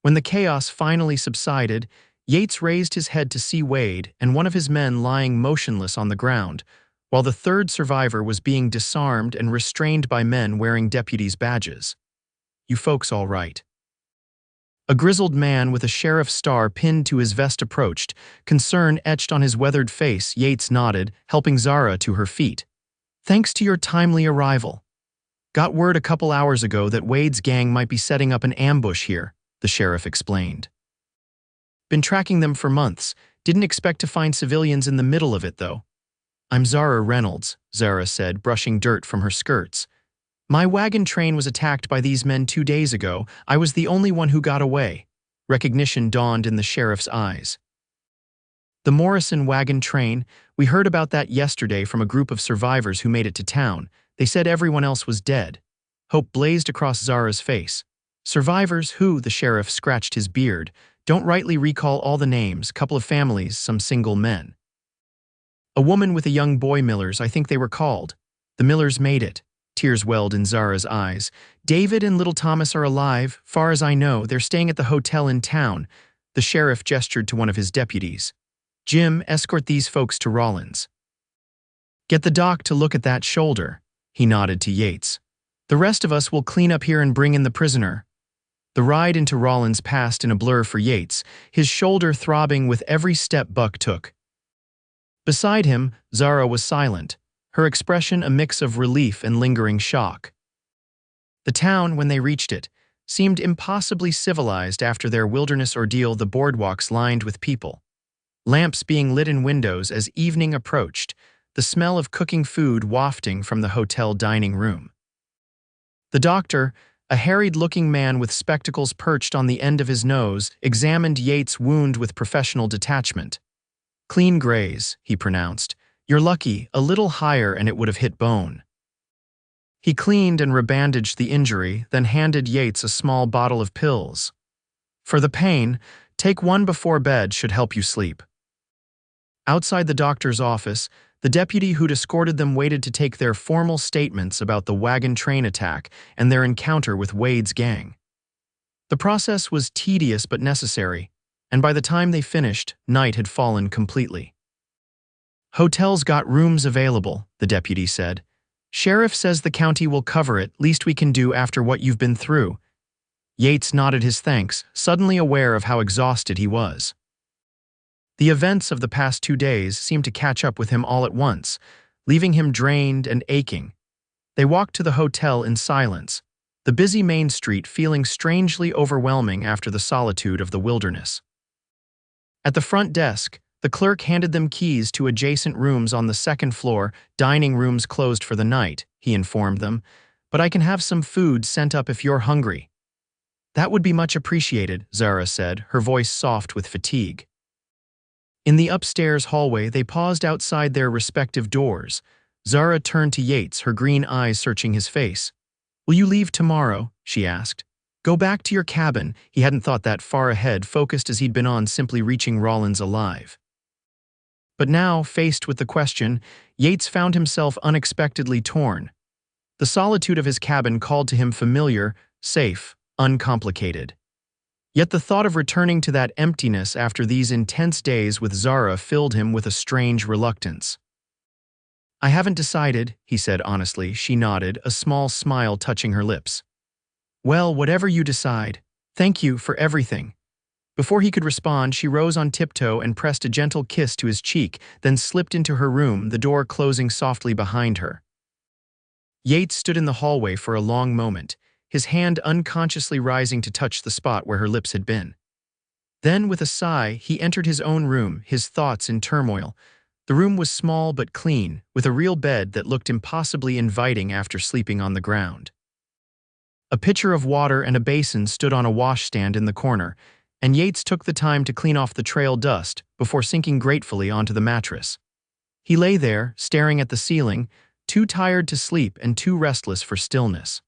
When the chaos finally subsided, Yates raised his head to see Wade and one of his men lying motionless on the ground, while the third survivor was being disarmed and restrained by men wearing deputies' badges. "You folks all right?" A grizzled man with a sheriff's star pinned to his vest approached, concern etched on his weathered face. Yates nodded, helping Zara to her feet. "Thanks to your timely arrival. Got word a couple hours ago that Wade's gang might be setting up an ambush here," the sheriff explained. "Been tracking them for months. Didn't expect to find civilians in the middle of it, though." "I'm Zara Reynolds," Zara said, brushing dirt from her skirts. "My wagon train was attacked by these men 2 days ago. I was the only one who got away." Recognition dawned in the sheriff's eyes. "The Morrison wagon train, we heard about that yesterday from a group of survivors who made it to town. They said everyone else was dead." Hope blazed across Zara's face. "Survivors who?" The sheriff scratched his beard. "Don't rightly recall all the names, couple of families, some single men. A woman with a young boy, Millers, I think they were called. The Millers made it." Tears welled in Zara's eyes. "David and little Thomas are alive. Far as I know, they're staying at the hotel in town." The sheriff gestured to one of his deputies. "Jim, escort these folks to Rollins. Get the doc to look at that shoulder." He nodded to Yates. "The rest of us will clean up here and bring in the prisoner." The ride into Rollins passed in a blur for Yates, his shoulder throbbing with every step Buck took. Beside him, Zara was silent, her expression a mix of relief and lingering shock. The town, when they reached it, seemed impossibly civilized after their wilderness ordeal, the boardwalks lined with people. Lamps being lit in windows as evening approached, the smell of cooking food wafting from the hotel dining room. The doctor, a harried-looking man with spectacles perched on the end of his nose, examined Yates' wound with professional detachment. "Clean graze," he pronounced. "You're lucky, a little higher and it would have hit bone." He cleaned and rebandaged the injury, then handed Yates a small bottle of pills. For the pain, take one before bed should help you sleep. Outside the doctor's office, the deputy who'd escorted them waited to take their formal statements about the wagon train attack and their encounter with Wade's gang. The process was tedious but necessary, and by the time they finished, night had fallen completely. "Hotel's got rooms available," the deputy said. "Sheriff says the county will cover it, least we can do after what you've been through." Yates nodded his thanks, suddenly aware of how exhausted he was. The events of the past 2 days seemed to catch up with him all at once, leaving him drained and aching. They walked to the hotel in silence, the busy main street feeling strangely overwhelming after the solitude of the wilderness. At the front desk, the clerk handed them keys to adjacent rooms on the second floor, dining rooms closed for the night, he informed them, "But I can have some food sent up if you're hungry." "That would be much appreciated," Zara said, her voice soft with fatigue. In the upstairs hallway, they paused outside their respective doors. Zara turned to Yates, her green eyes searching his face. "Will you leave tomorrow?" she asked. "Go back to your cabin." He hadn't thought that far ahead, focused as he'd been on simply reaching Rollins alive. But now, faced with the question, Yates found himself unexpectedly torn. The solitude of his cabin called to him familiar, safe, uncomplicated. Yet the thought of returning to that emptiness after these intense days with Zara filled him with a strange reluctance. "I haven't decided," he said honestly. She nodded, a small smile touching her lips. "Well, whatever you decide. Thank you for everything." Before he could respond, she rose on tiptoe and pressed a gentle kiss to his cheek, then slipped into her room, the door closing softly behind her. Yates stood in the hallway for a long moment, his hand unconsciously rising to touch the spot where her lips had been. Then, with a sigh, he entered his own room, his thoughts in turmoil. The room was small but clean, with a real bed that looked impossibly inviting after sleeping on the ground. A pitcher of water and a basin stood on a washstand in the corner, and Yates took the time to clean off the trail dust before sinking gratefully onto the mattress. He lay there, staring at the ceiling, too tired to sleep and too restless for stillness.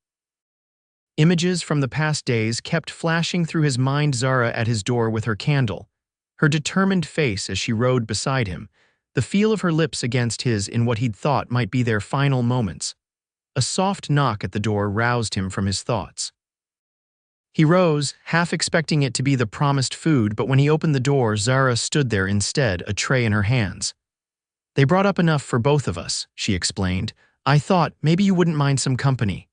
Images from the past days kept flashing through his mind, Zara at his door with her candle, her determined face as she rode beside him, the feel of her lips against his in what he'd thought might be their final moments. A soft knock at the door roused him from his thoughts. He rose, half expecting it to be the promised food, but when he opened the door, Zara stood there instead, a tray in her hands. "They brought up enough for both of us," she explained. "I thought maybe you wouldn't mind some company."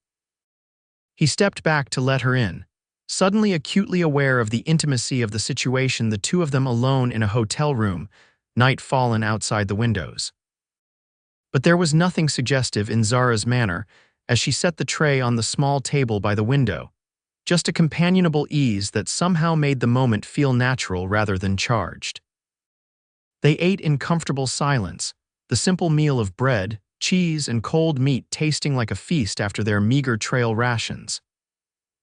He stepped back to let her in, suddenly acutely aware of the intimacy of the situation, the two of them alone in a hotel room, night fallen outside the windows. But there was nothing suggestive in Zara's manner as she set the tray on the small table by the window, just a companionable ease that somehow made the moment feel natural rather than charged. They ate in comfortable silence, the simple meal of bread, cheese, and cold meat tasting like a feast after their meager trail rations.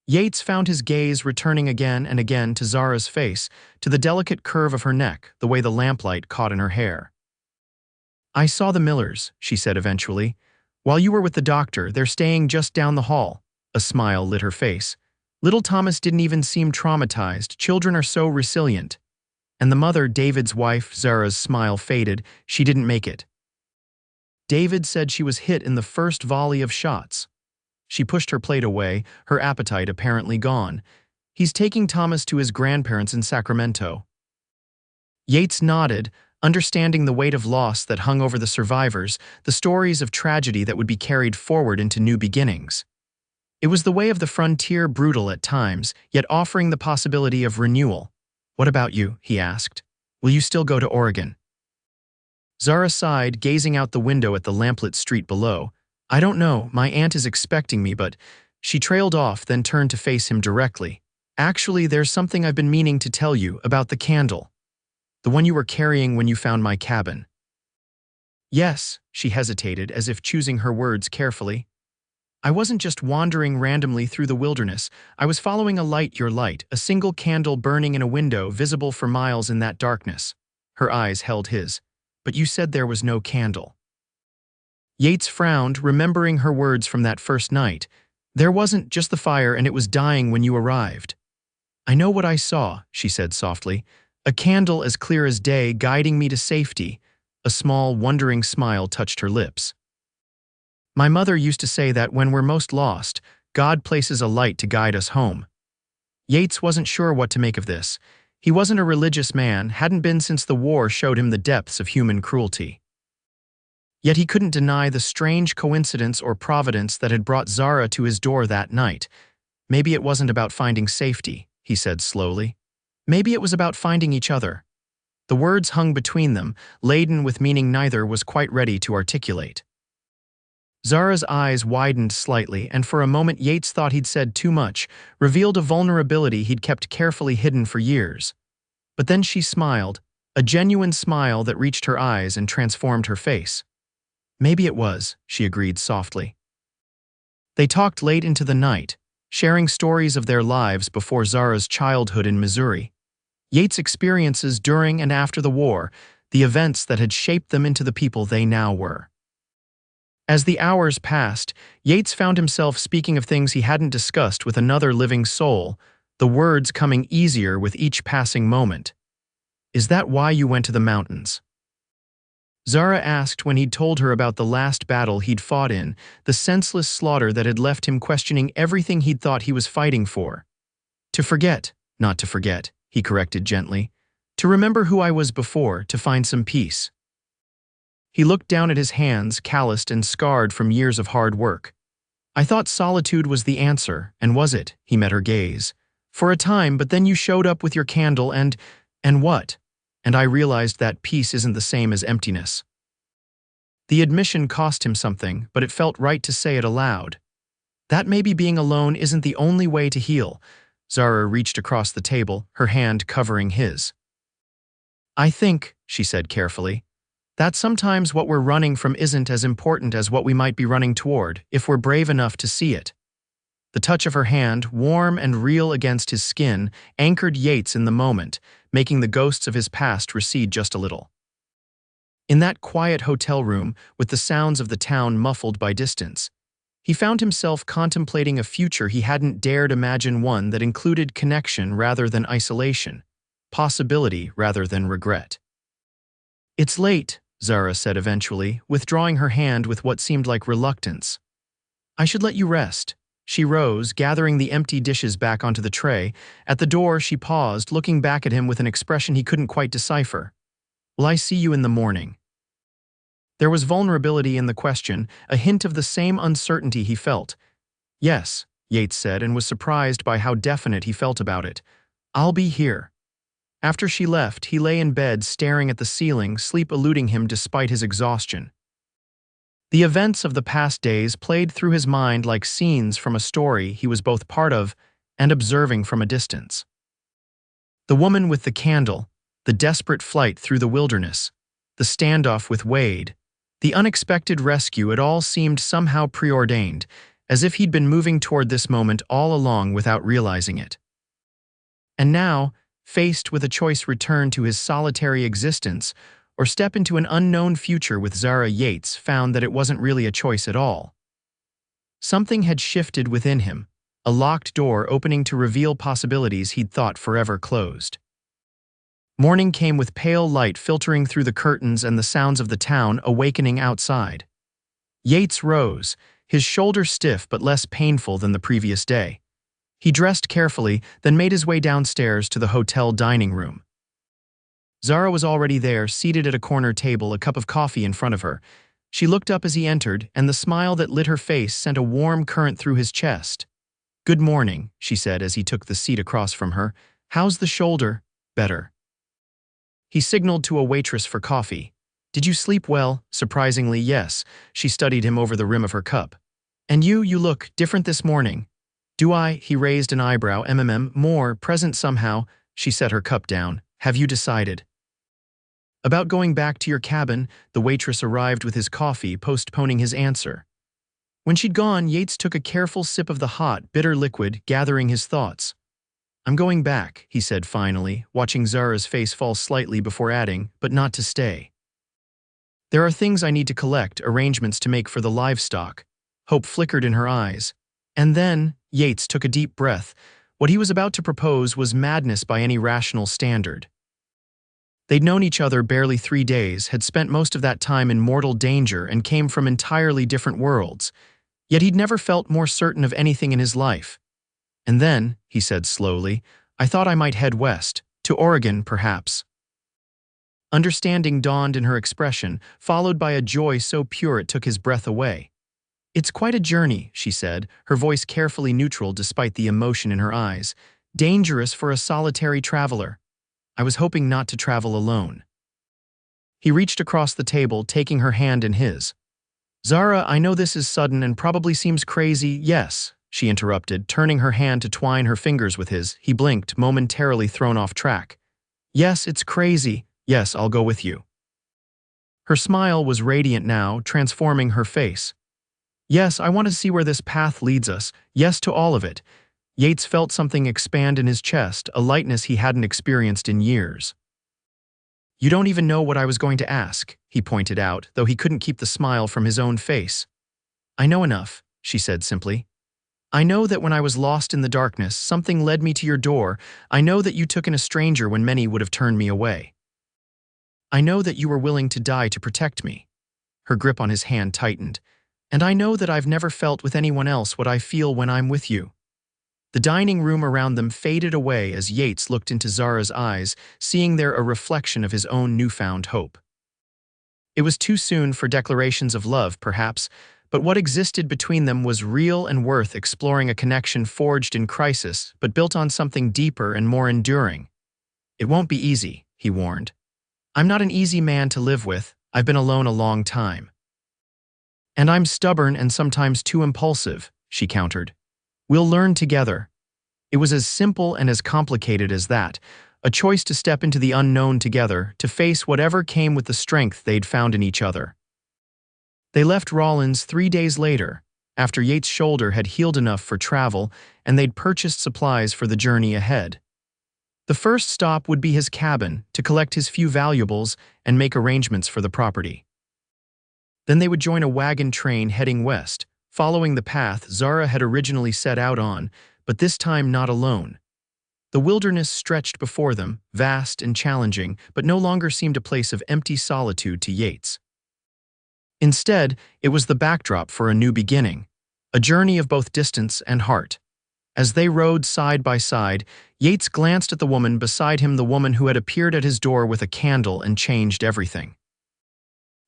Yates found his gaze returning again and again to Zara's face, to the delicate curve of her neck, the way the lamplight caught in her hair. "I saw the Millers," she said eventually. "While you were with the doctor, they're staying just down the hall." A smile lit her face. "Little Thomas didn't even seem traumatized. Children are so resilient." "And the mother, David's wife," Zara's smile faded. "She didn't make it." "David said she was hit in the first volley of shots." She pushed her plate away, her appetite apparently gone. "He's taking Thomas to his grandparents in Sacramento." Yates nodded, understanding the weight of loss that hung over the survivors, the stories of tragedy that would be carried forward into new beginnings. It was the way of the frontier, brutal at times, yet offering the possibility of renewal. "What about you?" he asked. "Will you still go to Oregon?" Zara sighed, gazing out the window at the lamplit street below. "I don't know, my aunt is expecting me, but..." She trailed off, then turned to face him directly. "Actually, there's something I've been meaning to tell you about the candle. The one you were carrying when you found my cabin." "Yes," she hesitated, as if choosing her words carefully. "I wasn't just wandering randomly through the wilderness. I was following a light, your light, a single candle burning in a window, visible for miles in that darkness." Her eyes held his. "But you said there was no candle." Yates frowned, remembering her words from that first night. There wasn't just the fire, and it was dying when you arrived. I know what I saw, she said softly. A candle as clear as day guiding me to safety. A small, wondering smile touched her lips. My mother used to say that when we're most lost, God places a light to guide us home. Yates wasn't sure what to make of this. He wasn't a religious man, hadn't been since the war showed him the depths of human cruelty. Yet he couldn't deny the strange coincidence or providence that had brought Zara to his door that night. Maybe it wasn't about finding safety, he said slowly. Maybe it was about finding each other. The words hung between them, laden with meaning neither was quite ready to articulate. Zara's eyes widened slightly, and for a moment Yates thought he'd said too much, revealed a vulnerability he'd kept carefully hidden for years. But then she smiled, a genuine smile that reached her eyes and transformed her face. Maybe it was, she agreed softly. They talked late into the night, sharing stories of their lives before Zara's childhood in Missouri. Yates' experiences during and after the war, the events that had shaped them into the people they now were. As the hours passed, Yates found himself speaking of things he hadn't discussed with another living soul, the words coming easier with each passing moment. Is that why you went to the mountains? Zara asked when he'd told her about the last battle he'd fought in, the senseless slaughter that had left him questioning everything he'd thought he was fighting for. To forget, not to forget, he corrected gently. To remember who I was before, to find some peace. He looked down at his hands, calloused and scarred from years of hard work. I thought solitude was the answer, and was it? He met her gaze. For a time, but then you showed up with your candle and what? And I realized that peace isn't the same as emptiness. The admission cost him something, but it felt right to say it aloud. That maybe being alone isn't the only way to heal. Zara reached across the table, her hand covering his. I think, she said carefully, that sometimes what we're running from isn't as important as what we might be running toward, if we're brave enough to see it. The touch of her hand, warm and real against his skin, anchored Yates in the moment, making the ghosts of his past recede just a little. In that quiet hotel room, with the sounds of the town muffled by distance, he found himself contemplating a future he hadn't dared imagine, one that included connection rather than isolation, possibility rather than regret. It's late, Zara said eventually, withdrawing her hand with what seemed like reluctance. I should let you rest. She rose, gathering the empty dishes back onto the tray. At the door, she paused, looking back at him with an expression he couldn't quite decipher. Will I see you in the morning? There was vulnerability in the question, a hint of the same uncertainty he felt. Yes, Yates said, and was surprised by how definite he felt about it. I'll be here. After she left, he lay in bed staring at the ceiling, sleep eluding him despite his exhaustion. The events of the past days played through his mind like scenes from a story he was both part of and observing from a distance. The woman with the candle, the desperate flight through the wilderness, the standoff with Wade, the unexpected rescue, it all seemed somehow preordained, as if he'd been moving toward this moment all along without realizing it. And now, faced with a choice, return to his solitary existence or step into an unknown future with Zara, Yates found that it wasn't really a choice at all. Something had shifted within him, a locked door opening to reveal possibilities he'd thought forever closed. Morning came with pale light filtering through the curtains and the sounds of the town awakening outside. Yates rose, his shoulder stiff but less painful than the previous day. He dressed carefully, then made his way downstairs to the hotel dining room. Zara was already there, seated at a corner table, a cup of coffee in front of her. She looked up as he entered, and the smile that lit her face sent a warm current through his chest. Good morning, she said as he took the seat across from her. How's the shoulder? Better. He signaled to a waitress for coffee. Did you sleep well? Surprisingly, yes. She studied him over the rim of her cup. And you look different this morning. Do I? He raised an eyebrow. More, present somehow. She set her cup down. Have you decided? About going back to your cabin, the waitress arrived with his coffee, postponing his answer. When she'd gone, Yates took a careful sip of the hot, bitter liquid, gathering his thoughts. I'm going back, he said finally, watching Zara's face fall slightly before adding, but not to stay. There are things I need to collect, arrangements to make for the livestock. Hope flickered in her eyes. And then, Yates took a deep breath. What he was about to propose was madness by any rational standard. They'd known each other barely 3 days, had spent most of that time in mortal danger, and came from entirely different worlds. Yet he'd never felt more certain of anything in his life. And then, he said slowly, I thought I might head west, to Oregon, perhaps. Understanding dawned in her expression, followed by a joy so pure it took his breath away. It's quite a journey, she said, her voice carefully neutral despite the emotion in her eyes. Dangerous for a solitary traveler. I was hoping not to travel alone. He reached across the table, taking her hand in his. Zara, I know this is sudden and probably seems crazy, yes, she interrupted, turning her hand to twine her fingers with his. He blinked, momentarily thrown off track. Yes, it's crazy. Yes, I'll go with you. Her smile was radiant now, transforming her face. Yes, I want to see where this path leads us. Yes to all of it. Yates felt something expand in his chest, a lightness he hadn't experienced in years. You don't even know what I was going to ask, he pointed out, though he couldn't keep the smile from his own face. I know enough, she said simply. I know that when I was lost in the darkness, something led me to your door. I know that you took in a stranger when many would have turned me away. I know that you were willing to die to protect me. Her grip on his hand tightened. And I know that I've never felt with anyone else what I feel when I'm with you. The dining room around them faded away as Yates looked into Zara's eyes, seeing there a reflection of his own newfound hope. It was too soon for declarations of love, perhaps, but what existed between them was real and worth exploring, a connection forged in crisis, but built on something deeper and more enduring. It won't be easy, he warned. I'm not an easy man to live with. I've been alone a long time. And I'm stubborn and sometimes too impulsive, she countered. We'll learn together. It was as simple and as complicated as that, a choice to step into the unknown together, to face whatever came with the strength they'd found in each other. They left Rawlins 3 days later, after Yates' shoulder had healed enough for travel, and they'd purchased supplies for the journey ahead. The first stop would be his cabin, to collect his few valuables and make arrangements for the property. Then they would join a wagon train heading west, following the path Zara had originally set out on, but this time not alone. The wilderness stretched before them, vast and challenging, but no longer seemed a place of empty solitude to Yates. Instead, it was the backdrop for a new beginning, a journey of both distance and heart. As they rode side by side, Yates glanced at the woman beside him, the woman who had appeared at his door with a candle and changed everything.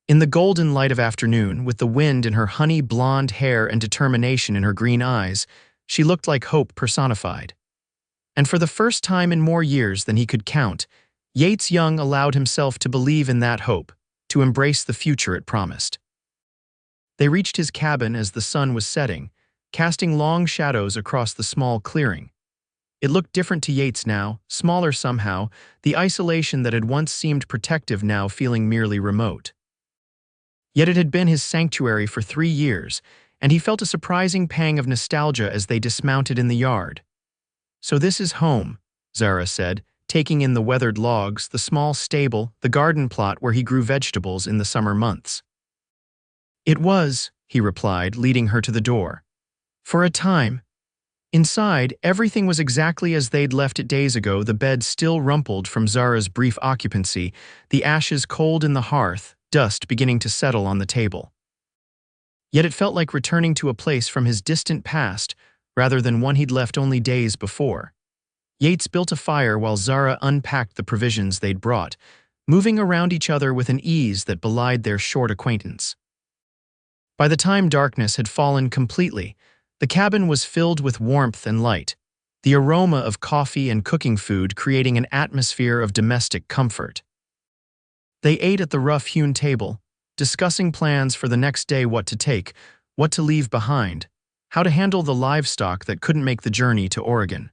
In the golden light of afternoon, with the wind in her honey blonde hair and determination in her green eyes, she looked like hope personified. And for the first time in more years than he could count, Yates Young allowed himself to believe in that hope, to embrace the future it promised. They reached his cabin as the sun was setting, casting long shadows across the small clearing. It looked different to Yates now, smaller somehow, the isolation that had once seemed protective now feeling merely remote. Yet it had been his sanctuary for 3 years, and he felt a surprising pang of nostalgia as they dismounted in the yard. So this is home, Zara said, taking in the weathered logs, the small stable, the garden plot where he grew vegetables in the summer months. It was, he replied, leading her to the door. For a time. Inside, everything was exactly as they'd left it days ago, the bed still rumpled from Zara's brief occupancy, the ashes cold in the hearth, dust beginning to settle on the table. Yet it felt like returning to a place from his distant past, rather than one he'd left only days before. Yates built a fire while Zara unpacked the provisions they'd brought, moving around each other with an ease that belied their short acquaintance. By the time darkness had fallen completely, the cabin was filled with warmth and light, the aroma of coffee and cooking food creating an atmosphere of domestic comfort. They ate at the rough-hewn table, discussing plans for the next day, what to take, what to leave behind, how to handle the livestock that couldn't make the journey to Oregon.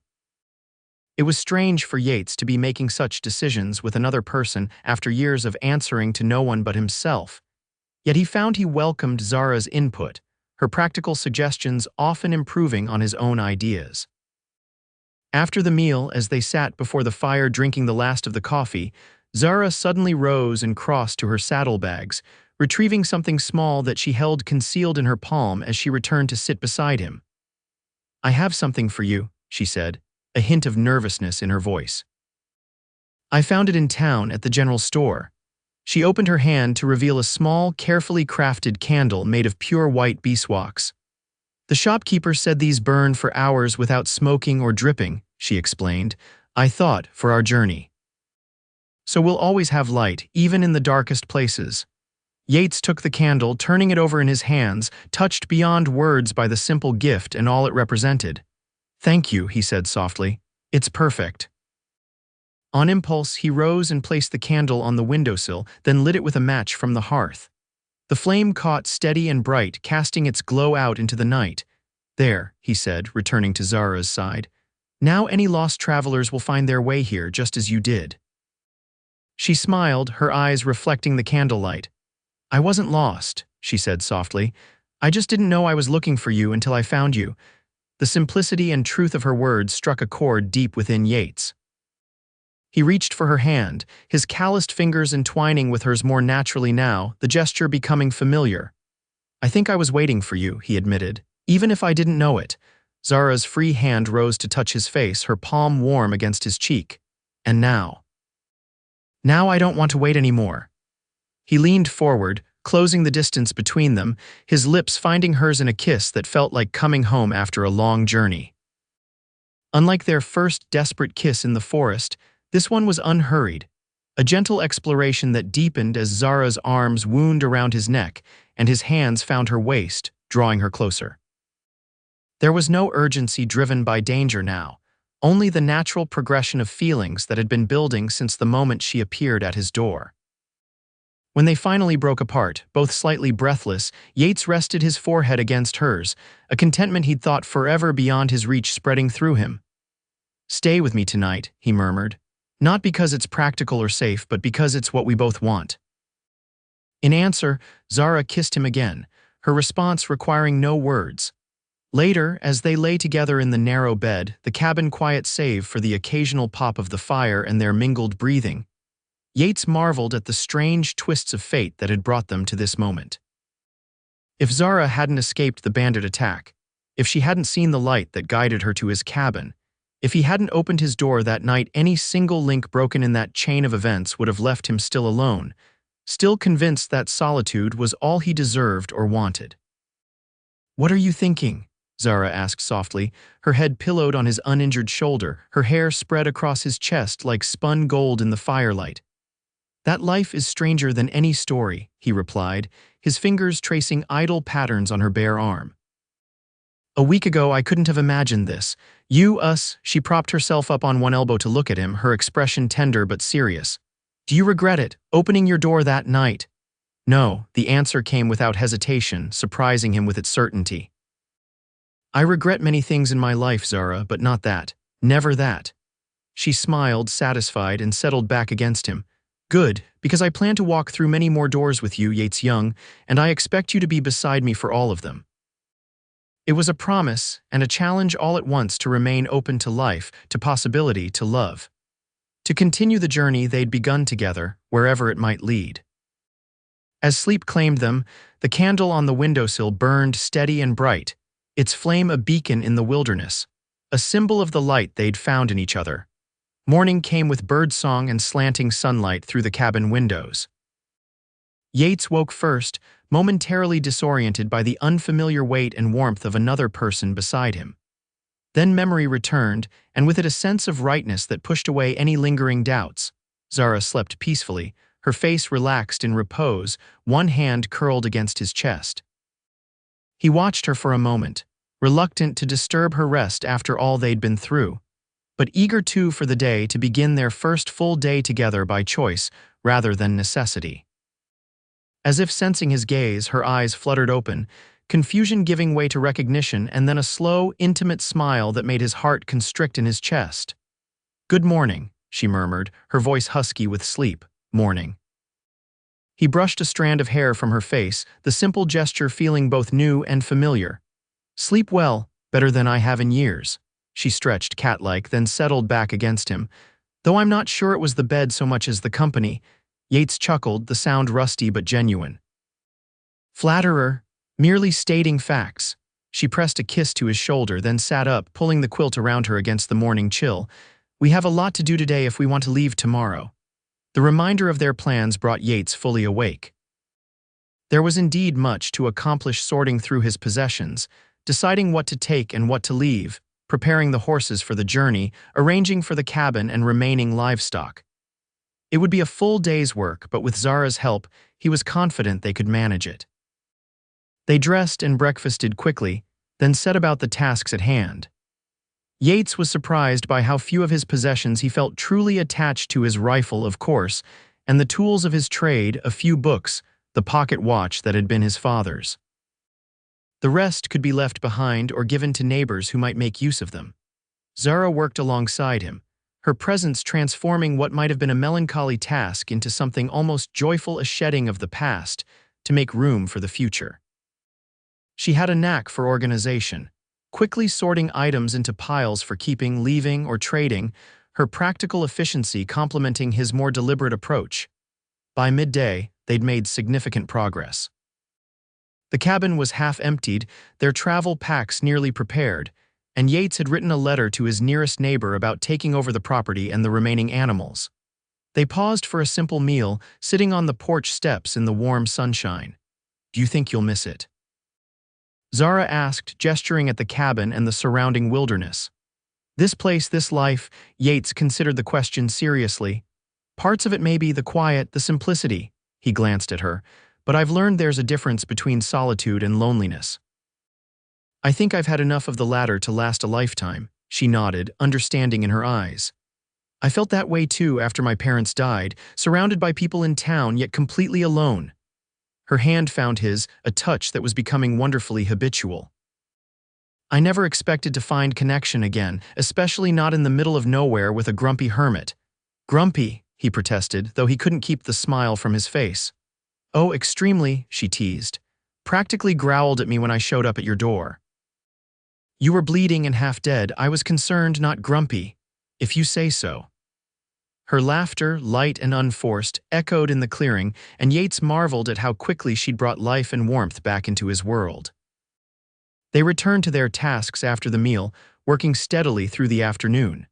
It was strange for Yates to be making such decisions with another person after years of answering to no one but himself. Yet he found he welcomed Zara's input, her practical suggestions often improving on his own ideas. After the meal, as they sat before the fire drinking the last of the coffee, Zara suddenly rose and crossed to her saddlebags, retrieving something small that she held concealed in her palm as she returned to sit beside him. "I have something for you," she said, a hint of nervousness in her voice. "I found it in town at the general store." She opened her hand to reveal a small, carefully crafted candle made of pure white beeswax. "The shopkeeper said these burn for hours without smoking or dripping," she explained. "I thought, for our journey. So we'll always have light, even in the darkest places." Yates took the candle, turning it over in his hands, touched beyond words by the simple gift and all it represented. "Thank you," he said softly. "It's perfect." On impulse, he rose and placed the candle on the windowsill, then lit it with a match from the hearth. The flame caught steady and bright, casting its glow out into the night. "There," he said, returning to Zara's side. "Now any lost travelers will find their way here just as you did." She smiled, her eyes reflecting the candlelight. "I wasn't lost," she said softly. "I just didn't know I was looking for you until I found you." The simplicity and truth of her words struck a chord deep within Yates. He reached for her hand, his calloused fingers entwining with hers more naturally now, the gesture becoming familiar. "I think I was waiting for you," he admitted, "even if I didn't know it." Zara's free hand rose to touch his face, her palm warm against his cheek. "And now? Now I don't want to wait anymore." He leaned forward, closing the distance between them, his lips finding hers in a kiss that felt like coming home after a long journey. Unlike their first desperate kiss in the forest, this one was unhurried, a gentle exploration that deepened as Zara's arms wound around his neck and his hands found her waist, drawing her closer. There was no urgency driven by danger now, only the natural progression of feelings that had been building since the moment she appeared at his door. When they finally broke apart, both slightly breathless, Yates rested his forehead against hers, a contentment he'd thought forever beyond his reach spreading through him. "Stay with me tonight," he murmured. "Not because it's practical or safe, but because it's what we both want." In answer, Zara kissed him again, her response requiring no words. Later, as they lay together in the narrow bed, the cabin quiet save for the occasional pop of the fire and their mingled breathing, Yates marveled at the strange twists of fate that had brought them to this moment. If Zara hadn't escaped the bandit attack, if she hadn't seen the light that guided her to his cabin, if he hadn't opened his door that night, any single link broken in that chain of events would have left him still alone, still convinced that solitude was all he deserved or wanted. "What are you thinking?" Zara asked softly, her head pillowed on his uninjured shoulder, her hair spread across his chest like spun gold in the firelight. "That life is stranger than any story," he replied, his fingers tracing idle patterns on her bare arm. "A week ago I couldn't have imagined this. You, us." She propped herself up on one elbow to look at him, her expression tender but serious. "Do you regret it, opening your door that night?" "No," the answer came without hesitation, surprising him with its certainty. "I regret many things in my life, Zara, but not that. Never that." She smiled, satisfied, and settled back against him. "Good, because I plan to walk through many more doors with you, Yates Young, and I expect you to be beside me for all of them." It was a promise and a challenge all at once to remain open to life, to possibility, to love. To continue the journey they'd begun together, wherever it might lead. As sleep claimed them, the candle on the windowsill burned steady and bright, its flame a beacon in the wilderness, a symbol of the light they'd found in each other. Morning came with birdsong and slanting sunlight through the cabin windows. Yates woke first, momentarily disoriented by the unfamiliar weight and warmth of another person beside him. Then memory returned, and with it a sense of rightness that pushed away any lingering doubts. Zara slept peacefully, her face relaxed in repose, one hand curled against his chest. He watched her for a moment, reluctant to disturb her rest after all they'd been through, but eager too for the day to begin their first full day together by choice rather than necessity. As if sensing his gaze, her eyes fluttered open, confusion giving way to recognition, and then a slow, intimate smile that made his heart constrict in his chest. "Good morning," she murmured, her voice husky with sleep. "Morning." He brushed a strand of hair from her face, the simple gesture feeling both new and familiar. "Sleep well, better than I have in years." She stretched cat-like, then settled back against him. "Though I'm not sure it was the bed so much as the company." Yates chuckled, the sound rusty but genuine. Flatterer, merely stating facts. She pressed a kiss to his shoulder, then sat up, pulling the quilt around her against the morning chill. We have a lot to do today if we want to leave tomorrow. The reminder of their plans brought Yates fully awake. There was indeed much to accomplish, sorting through his possessions, deciding what to take and what to leave, preparing the horses for the journey, arranging for the cabin and remaining livestock. It would be a full day's work, but with Zara's help, he was confident they could manage it. They dressed and breakfasted quickly, then set about the tasks at hand. Yates was surprised by how few of his possessions he felt truly attached to: his rifle, of course, and the tools of his trade, a few books, the pocket watch that had been his father's. The rest could be left behind or given to neighbors who might make use of them. Zara worked alongside him, her presence transforming what might have been a melancholy task into something almost joyful, a shedding of the past to make room for the future. She had a knack for organization, quickly sorting items into piles for keeping, leaving, or trading, her practical efficiency complementing his more deliberate approach. By midday, they'd made significant progress. The cabin was half emptied, their travel packs nearly prepared, and Yates had written a letter to his nearest neighbor about taking over the property and the remaining animals. They paused for a simple meal, sitting on the porch steps in the warm sunshine. "Do you think you'll miss it?" Zara asked, gesturing at the cabin and the surrounding wilderness. This place, this life, Yates considered the question seriously. Parts of it may be the quiet, the simplicity. He glanced at her. But I've learned there's a difference between solitude and loneliness. I think I've had enough of the latter to last a lifetime, she nodded, understanding in her eyes. I felt that way too after my parents died, surrounded by people in town, yet completely alone. Her hand found his, a touch that was becoming wonderfully habitual. I never expected to find connection again, especially not in the middle of nowhere with a grumpy hermit. Grumpy, he protested, though he couldn't keep the smile from his face. Oh, extremely, she teased. Practically growled at me when I showed up at your door. You were bleeding and half dead. I was concerned, not grumpy, if you say so. Her laughter, light and unforced, echoed in the clearing, and Yates marveled at how quickly she'd brought life and warmth back into his world. They returned to their tasks after the meal, working steadily through the afternoon.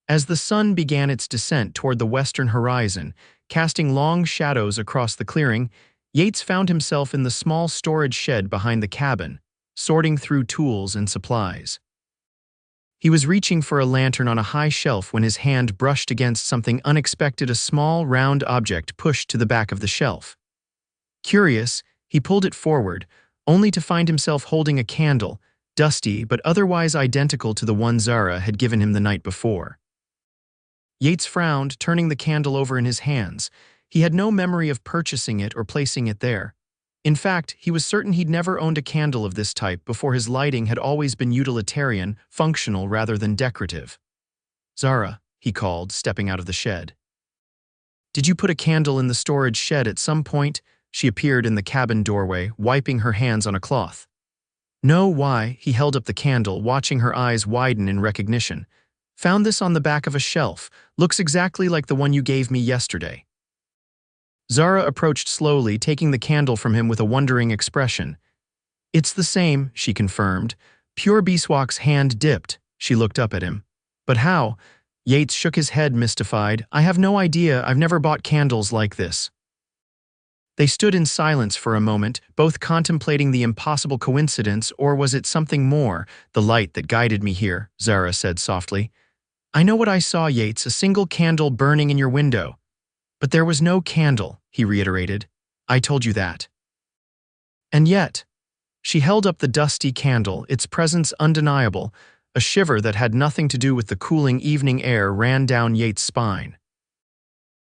As the sun began its descent toward the western horizon, casting long shadows across the clearing, Yates found himself in the small storage shed behind the cabin, sorting through tools and supplies. He was reaching for a lantern on a high shelf when his hand brushed against something unexpected, a small, round object pushed to the back of the shelf. Curious, he pulled it forward, only to find himself holding a candle, dusty but otherwise identical to the one Zara had given him the night before. Yates frowned, turning the candle over in his hands. He had no memory of purchasing it or placing it there. In fact, he was certain he'd never owned a candle of this type before. His lighting had always been utilitarian, functional rather than decorative. Zara, he called, stepping out of the shed. Did you put a candle in the storage shed at some point? She appeared in the cabin doorway, wiping her hands on a cloth. No, why? He held up the candle, watching her eyes widen in recognition. Found this on the back of a shelf. Looks exactly like the one you gave me yesterday. Zara approached slowly, taking the candle from him with a wondering expression. It's the same, she confirmed. Pure beeswax's hand dipped. She looked up at him. But how? Yates shook his head, mystified. I have no idea. I've never bought candles like this. They stood in silence for a moment, both contemplating the impossible coincidence, or was it something more? The light that guided me here, Zara said softly. I know what I saw, Yates, a single candle burning in your window. But there was no candle, he reiterated. I told you that. And yet, she held up the dusty candle, its presence undeniable. A shiver that had nothing to do with the cooling evening air ran down Yates' spine.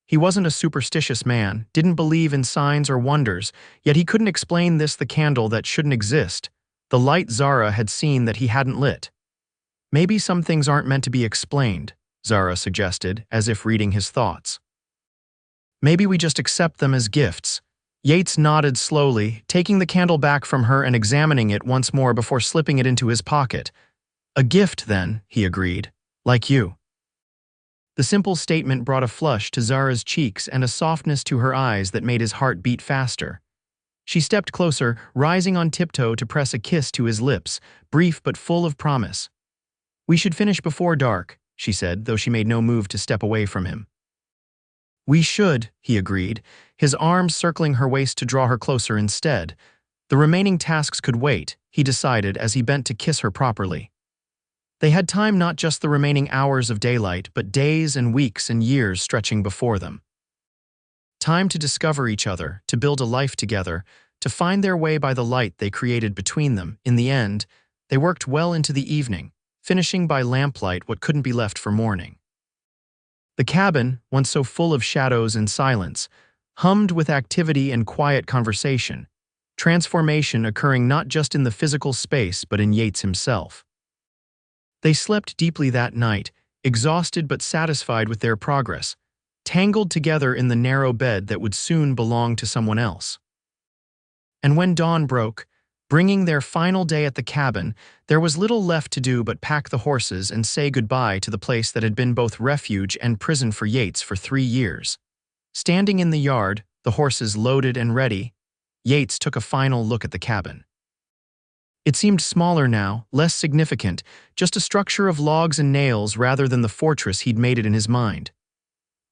He wasn't a superstitious man, didn't believe in signs or wonders, yet he couldn't explain this, the candle that shouldn't exist, the light Zara had seen that he hadn't lit. Maybe some things aren't meant to be explained, Zara suggested, as if reading his thoughts. Maybe we just accept them as gifts. Yates nodded slowly, taking the candle back from her and examining it once more before slipping it into his pocket. A gift, then, he agreed. Like you. The simple statement brought a flush to Zara's cheeks and a softness to her eyes that made his heart beat faster. She stepped closer, rising on tiptoe to press a kiss to his lips, brief but full of promise. "We should finish before dark," she said, though she made no move to step away from him. "We should," he agreed, his arms circling her waist to draw her closer instead. The remaining tasks could wait, he decided as he bent to kiss her properly. They had time, not just the remaining hours of daylight, but days and weeks and years stretching before them. Time to discover each other, to build a life together, to find their way by the light they created between them. In the end, they worked well into the evening, finishing by lamplight what couldn't be left for morning. The cabin, once so full of shadows and silence, hummed with activity and quiet conversation, transformation occurring not just in the physical space but in Yates himself. They slept deeply that night, exhausted but satisfied with their progress, tangled together in the narrow bed that would soon belong to someone else. And when dawn broke, bringing their final day at the cabin, there was little left to do but pack the horses and say goodbye to the place that had been both refuge and prison for Yates for 3 years. Standing in the yard, the horses loaded and ready, Yates took a final look at the cabin. It seemed smaller now, less significant, just a structure of logs and nails rather than the fortress he'd made it in his mind.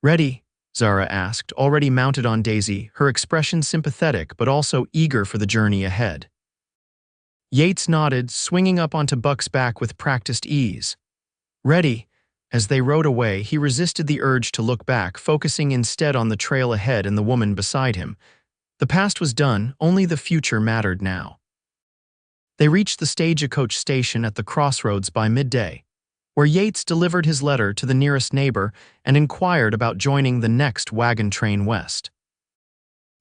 "Ready?" Zara asked, already mounted on Daisy, her expression sympathetic but also eager for the journey ahead. Yates nodded, swinging up onto Buck's back with practiced ease. "Ready." As they rode away, he resisted the urge to look back, focusing instead on the trail ahead and the woman beside him. The past was done, only the future mattered now. They reached the stagecoach station at the crossroads by midday, where Yates delivered his letter to the nearest neighbor and inquired about joining the next wagon train west.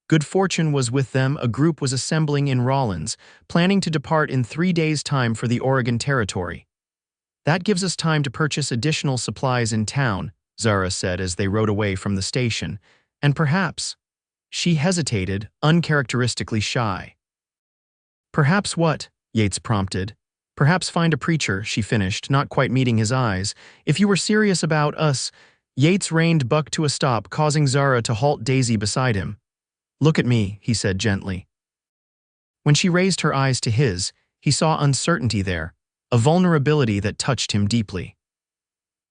Good fortune was with them. A group was assembling in Rawlins, planning to depart in 3 days' time for the Oregon Territory. "That gives us time to purchase additional supplies in town," Zara said as they rode away from the station, "and perhaps—" She hesitated, uncharacteristically shy. "Perhaps what?" Yates prompted. "Perhaps find a preacher," she finished, not quite meeting his eyes. "If you were serious about us—" Yates reined Buck to a stop, causing Zara to halt Daisy beside him. "Look at me," he said gently. When she raised her eyes to his, he saw uncertainty there, a vulnerability that touched him deeply.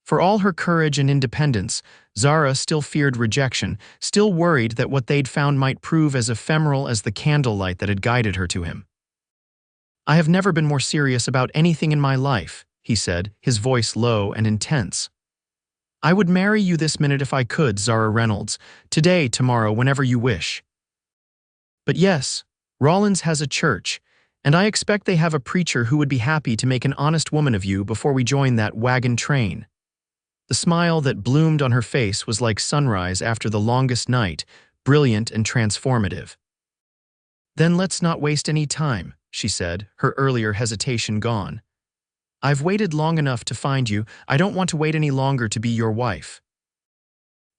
For all her courage and independence, Zara still feared rejection, still worried that what they'd found might prove as ephemeral as the candlelight that had guided her to him. "I have never been more serious about anything in my life," he said, his voice low and intense. "I would marry you this minute if I could, Zara Reynolds, today, tomorrow, whenever you wish. But yes, Rawlins has a church, and I expect they have a preacher who would be happy to make an honest woman of you before we join that wagon train." The smile that bloomed on her face was like sunrise after the longest night, brilliant and transformative. "Then let's not waste any time," she said, her earlier hesitation gone. "I've waited long enough to find you. I don't want to wait any longer to be your wife."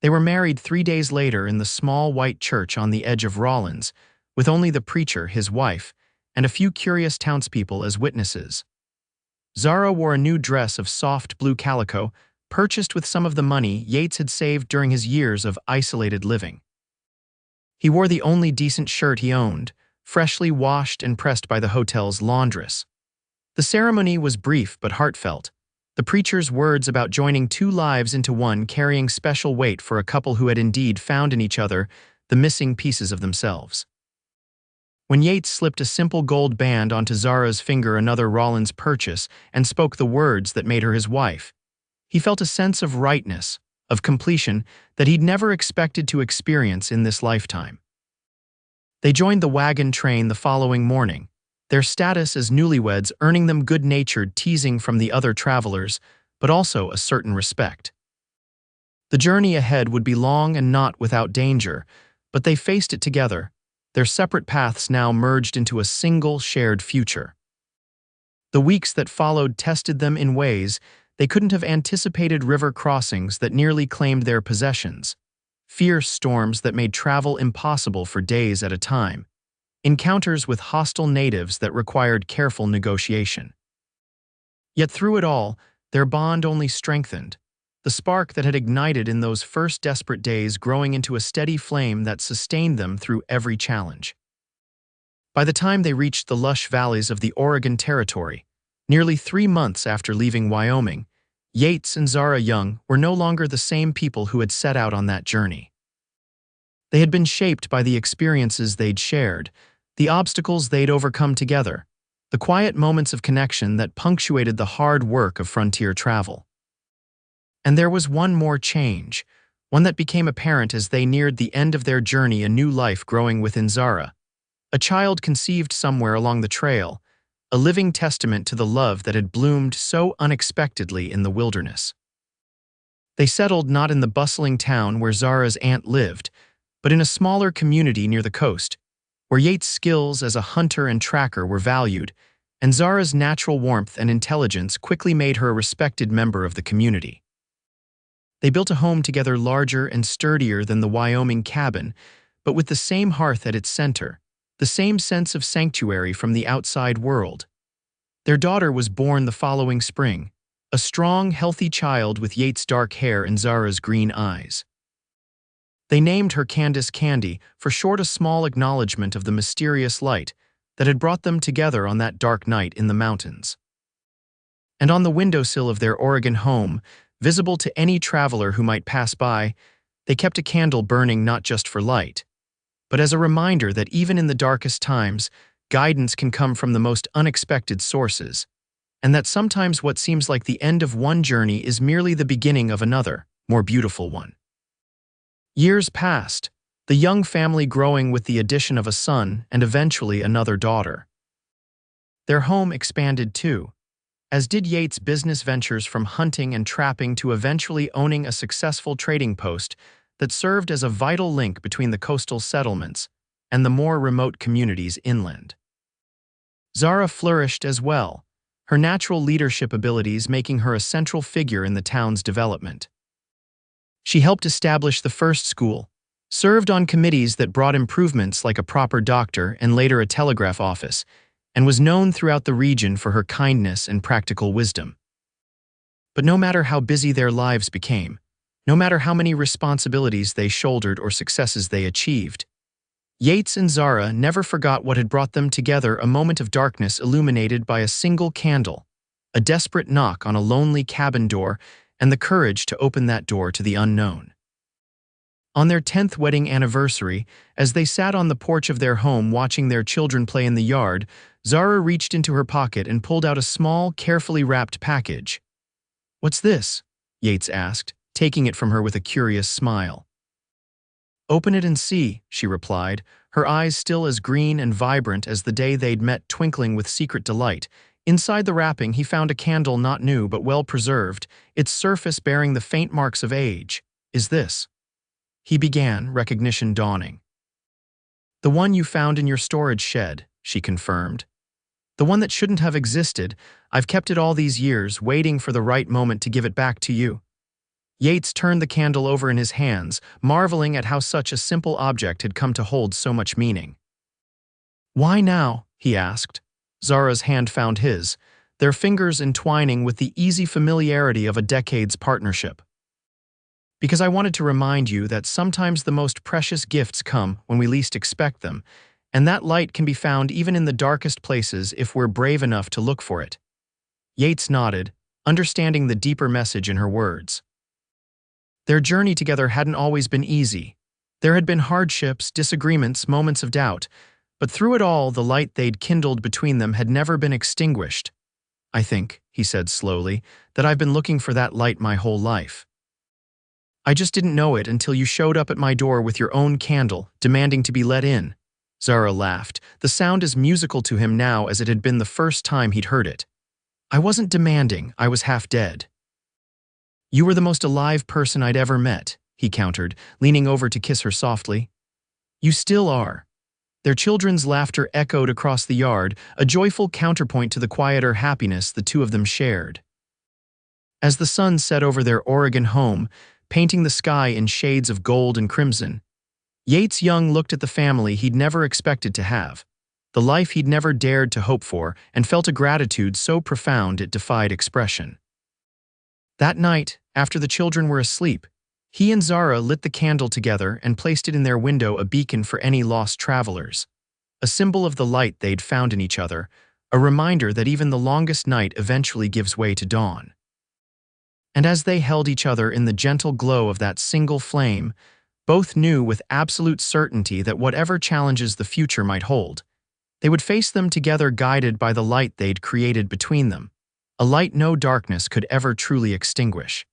They were married 3 days later in the small white church on the edge of Rawlins, with only the preacher, his wife, and a few curious townspeople as witnesses. Zara wore a new dress of soft blue calico, purchased with some of the money Yates had saved during his years of isolated living. He wore the only decent shirt he owned, freshly washed and pressed by the hotel's laundress. The ceremony was brief but heartfelt, the preacher's words about joining 2 lives into one carrying special weight for a couple who had indeed found in each other the missing pieces of themselves. When Yates slipped a simple gold band onto Zara's finger, another Rawlins purchase, and spoke the words that made her his wife, he felt a sense of rightness, of completion that he'd never expected to experience in this lifetime. They joined the wagon train the following morning, their status as newlyweds earning them good-natured teasing from the other travelers, but also a certain respect. The journey ahead would be long and not without danger, but they faced it together, their separate paths now merged into a single shared future. The weeks that followed tested them in ways they couldn't have anticipated: river crossings that nearly claimed their possessions, fierce storms that made travel impossible for days at a time, encounters with hostile natives that required careful negotiation. Yet through it all, their bond only strengthened, the spark that had ignited in those first desperate days growing into a steady flame that sustained them through every challenge. By the time they reached the lush valleys of the Oregon Territory, nearly 3 months after leaving Wyoming, Yates and Zara Young were no longer the same people who had set out on that journey. They had been shaped by the experiences they'd shared, the obstacles they'd overcome together, the quiet moments of connection that punctuated the hard work of frontier travel. And there was one more change, one that became apparent as they neared the end of their journey, a new life growing within Zara. A child conceived somewhere along the trail, a living testament to the love that had bloomed so unexpectedly in the wilderness. They settled not in the bustling town where Zara's aunt lived, but in a smaller community near the coast, where Yates' skills as a hunter and tracker were valued, and Zara's natural warmth and intelligence quickly made her a respected member of the community. They built a home together larger and sturdier than the Wyoming cabin, but with the same hearth at its center, the same sense of sanctuary from the outside world. Their daughter was born the following spring, a strong, healthy child with Yates' dark hair and Zara's green eyes. They named her Candace Candy, for short, a small acknowledgement of the mysterious light that had brought them together on that dark night in the mountains. And on the windowsill of their Oregon home, visible to any traveler who might pass by, they kept a candle burning not just for light, but as a reminder that even in the darkest times, guidance can come from the most unexpected sources, and that sometimes what seems like the end of one journey is merely the beginning of another, more beautiful one. Years passed, the young family growing with the addition of a son and eventually another daughter. Their home expanded too, as did Yates' business ventures, from hunting and trapping to eventually owning a successful trading post that served as a vital link between the coastal settlements and the more remote communities inland. Zara flourished as well, her natural leadership abilities making her a central figure in the town's development. She helped establish the first school, served on committees that brought improvements like a proper doctor and later a telegraph office, and was known throughout the region for her kindness and practical wisdom. But no matter how busy their lives became, no matter how many responsibilities they shouldered or successes they achieved, Yates and Zara never forgot what had brought them together: a moment of darkness illuminated by a single candle, a desperate knock on a lonely cabin door, and the courage to open that door to the unknown. On their 10th wedding anniversary, as they sat on the porch of their home watching their children play in the yard, Zara reached into her pocket and pulled out a small, carefully wrapped package. "What's this?" Yates asked, taking it from her with a curious smile. "Open it and see," she replied, her eyes still as green and vibrant as the day they'd met, twinkling with secret delight. Inside the wrapping, he found a candle not new but well preserved, its surface bearing the faint marks of age. "Is this?" he began, recognition dawning. "The one you found in your storage shed," she confirmed. "The one that shouldn't have existed. I've kept it all these years, waiting for the right moment to give it back to you." Yates turned the candle over in his hands, marveling at how such a simple object had come to hold so much meaning. "Why now?" he asked. Zara's hand found his, their fingers entwining with the easy familiarity of a decade's partnership. "Because I wanted to remind you that sometimes the most precious gifts come when we least expect them, and that light can be found even in the darkest places if we're brave enough to look for it." Yates nodded, understanding the deeper message in her words. Their journey together hadn't always been easy. There had been hardships, disagreements, moments of doubt, but through it all, the light they'd kindled between them had never been extinguished. "I think," he said slowly, "that I've been looking for that light my whole life. I just didn't know it until you showed up at my door with your own candle, demanding to be let in." Zara laughed, the sound as musical to him now as it had been the first time he'd heard it. "I wasn't demanding, I was half dead." "You were the most alive person I'd ever met," he countered, leaning over to kiss her softly. "You still are." Their children's laughter echoed across the yard, a joyful counterpoint to the quieter happiness the two of them shared. As the sun set over their Oregon home, painting the sky in shades of gold and crimson, Yates Young looked at the family he'd never expected to have, the life he'd never dared to hope for, and felt a gratitude so profound it defied expression. That night, after the children were asleep, he and Zara lit the candle together and placed it in their window, a beacon for any lost travelers. a symbol of the light they'd found in each other, a reminder that even the longest night eventually gives way to dawn. And as they held each other in the gentle glow of that single flame, both knew with absolute certainty that whatever challenges the future might hold, they would face them together guided by the light they'd created between them, a light no darkness could ever truly extinguish.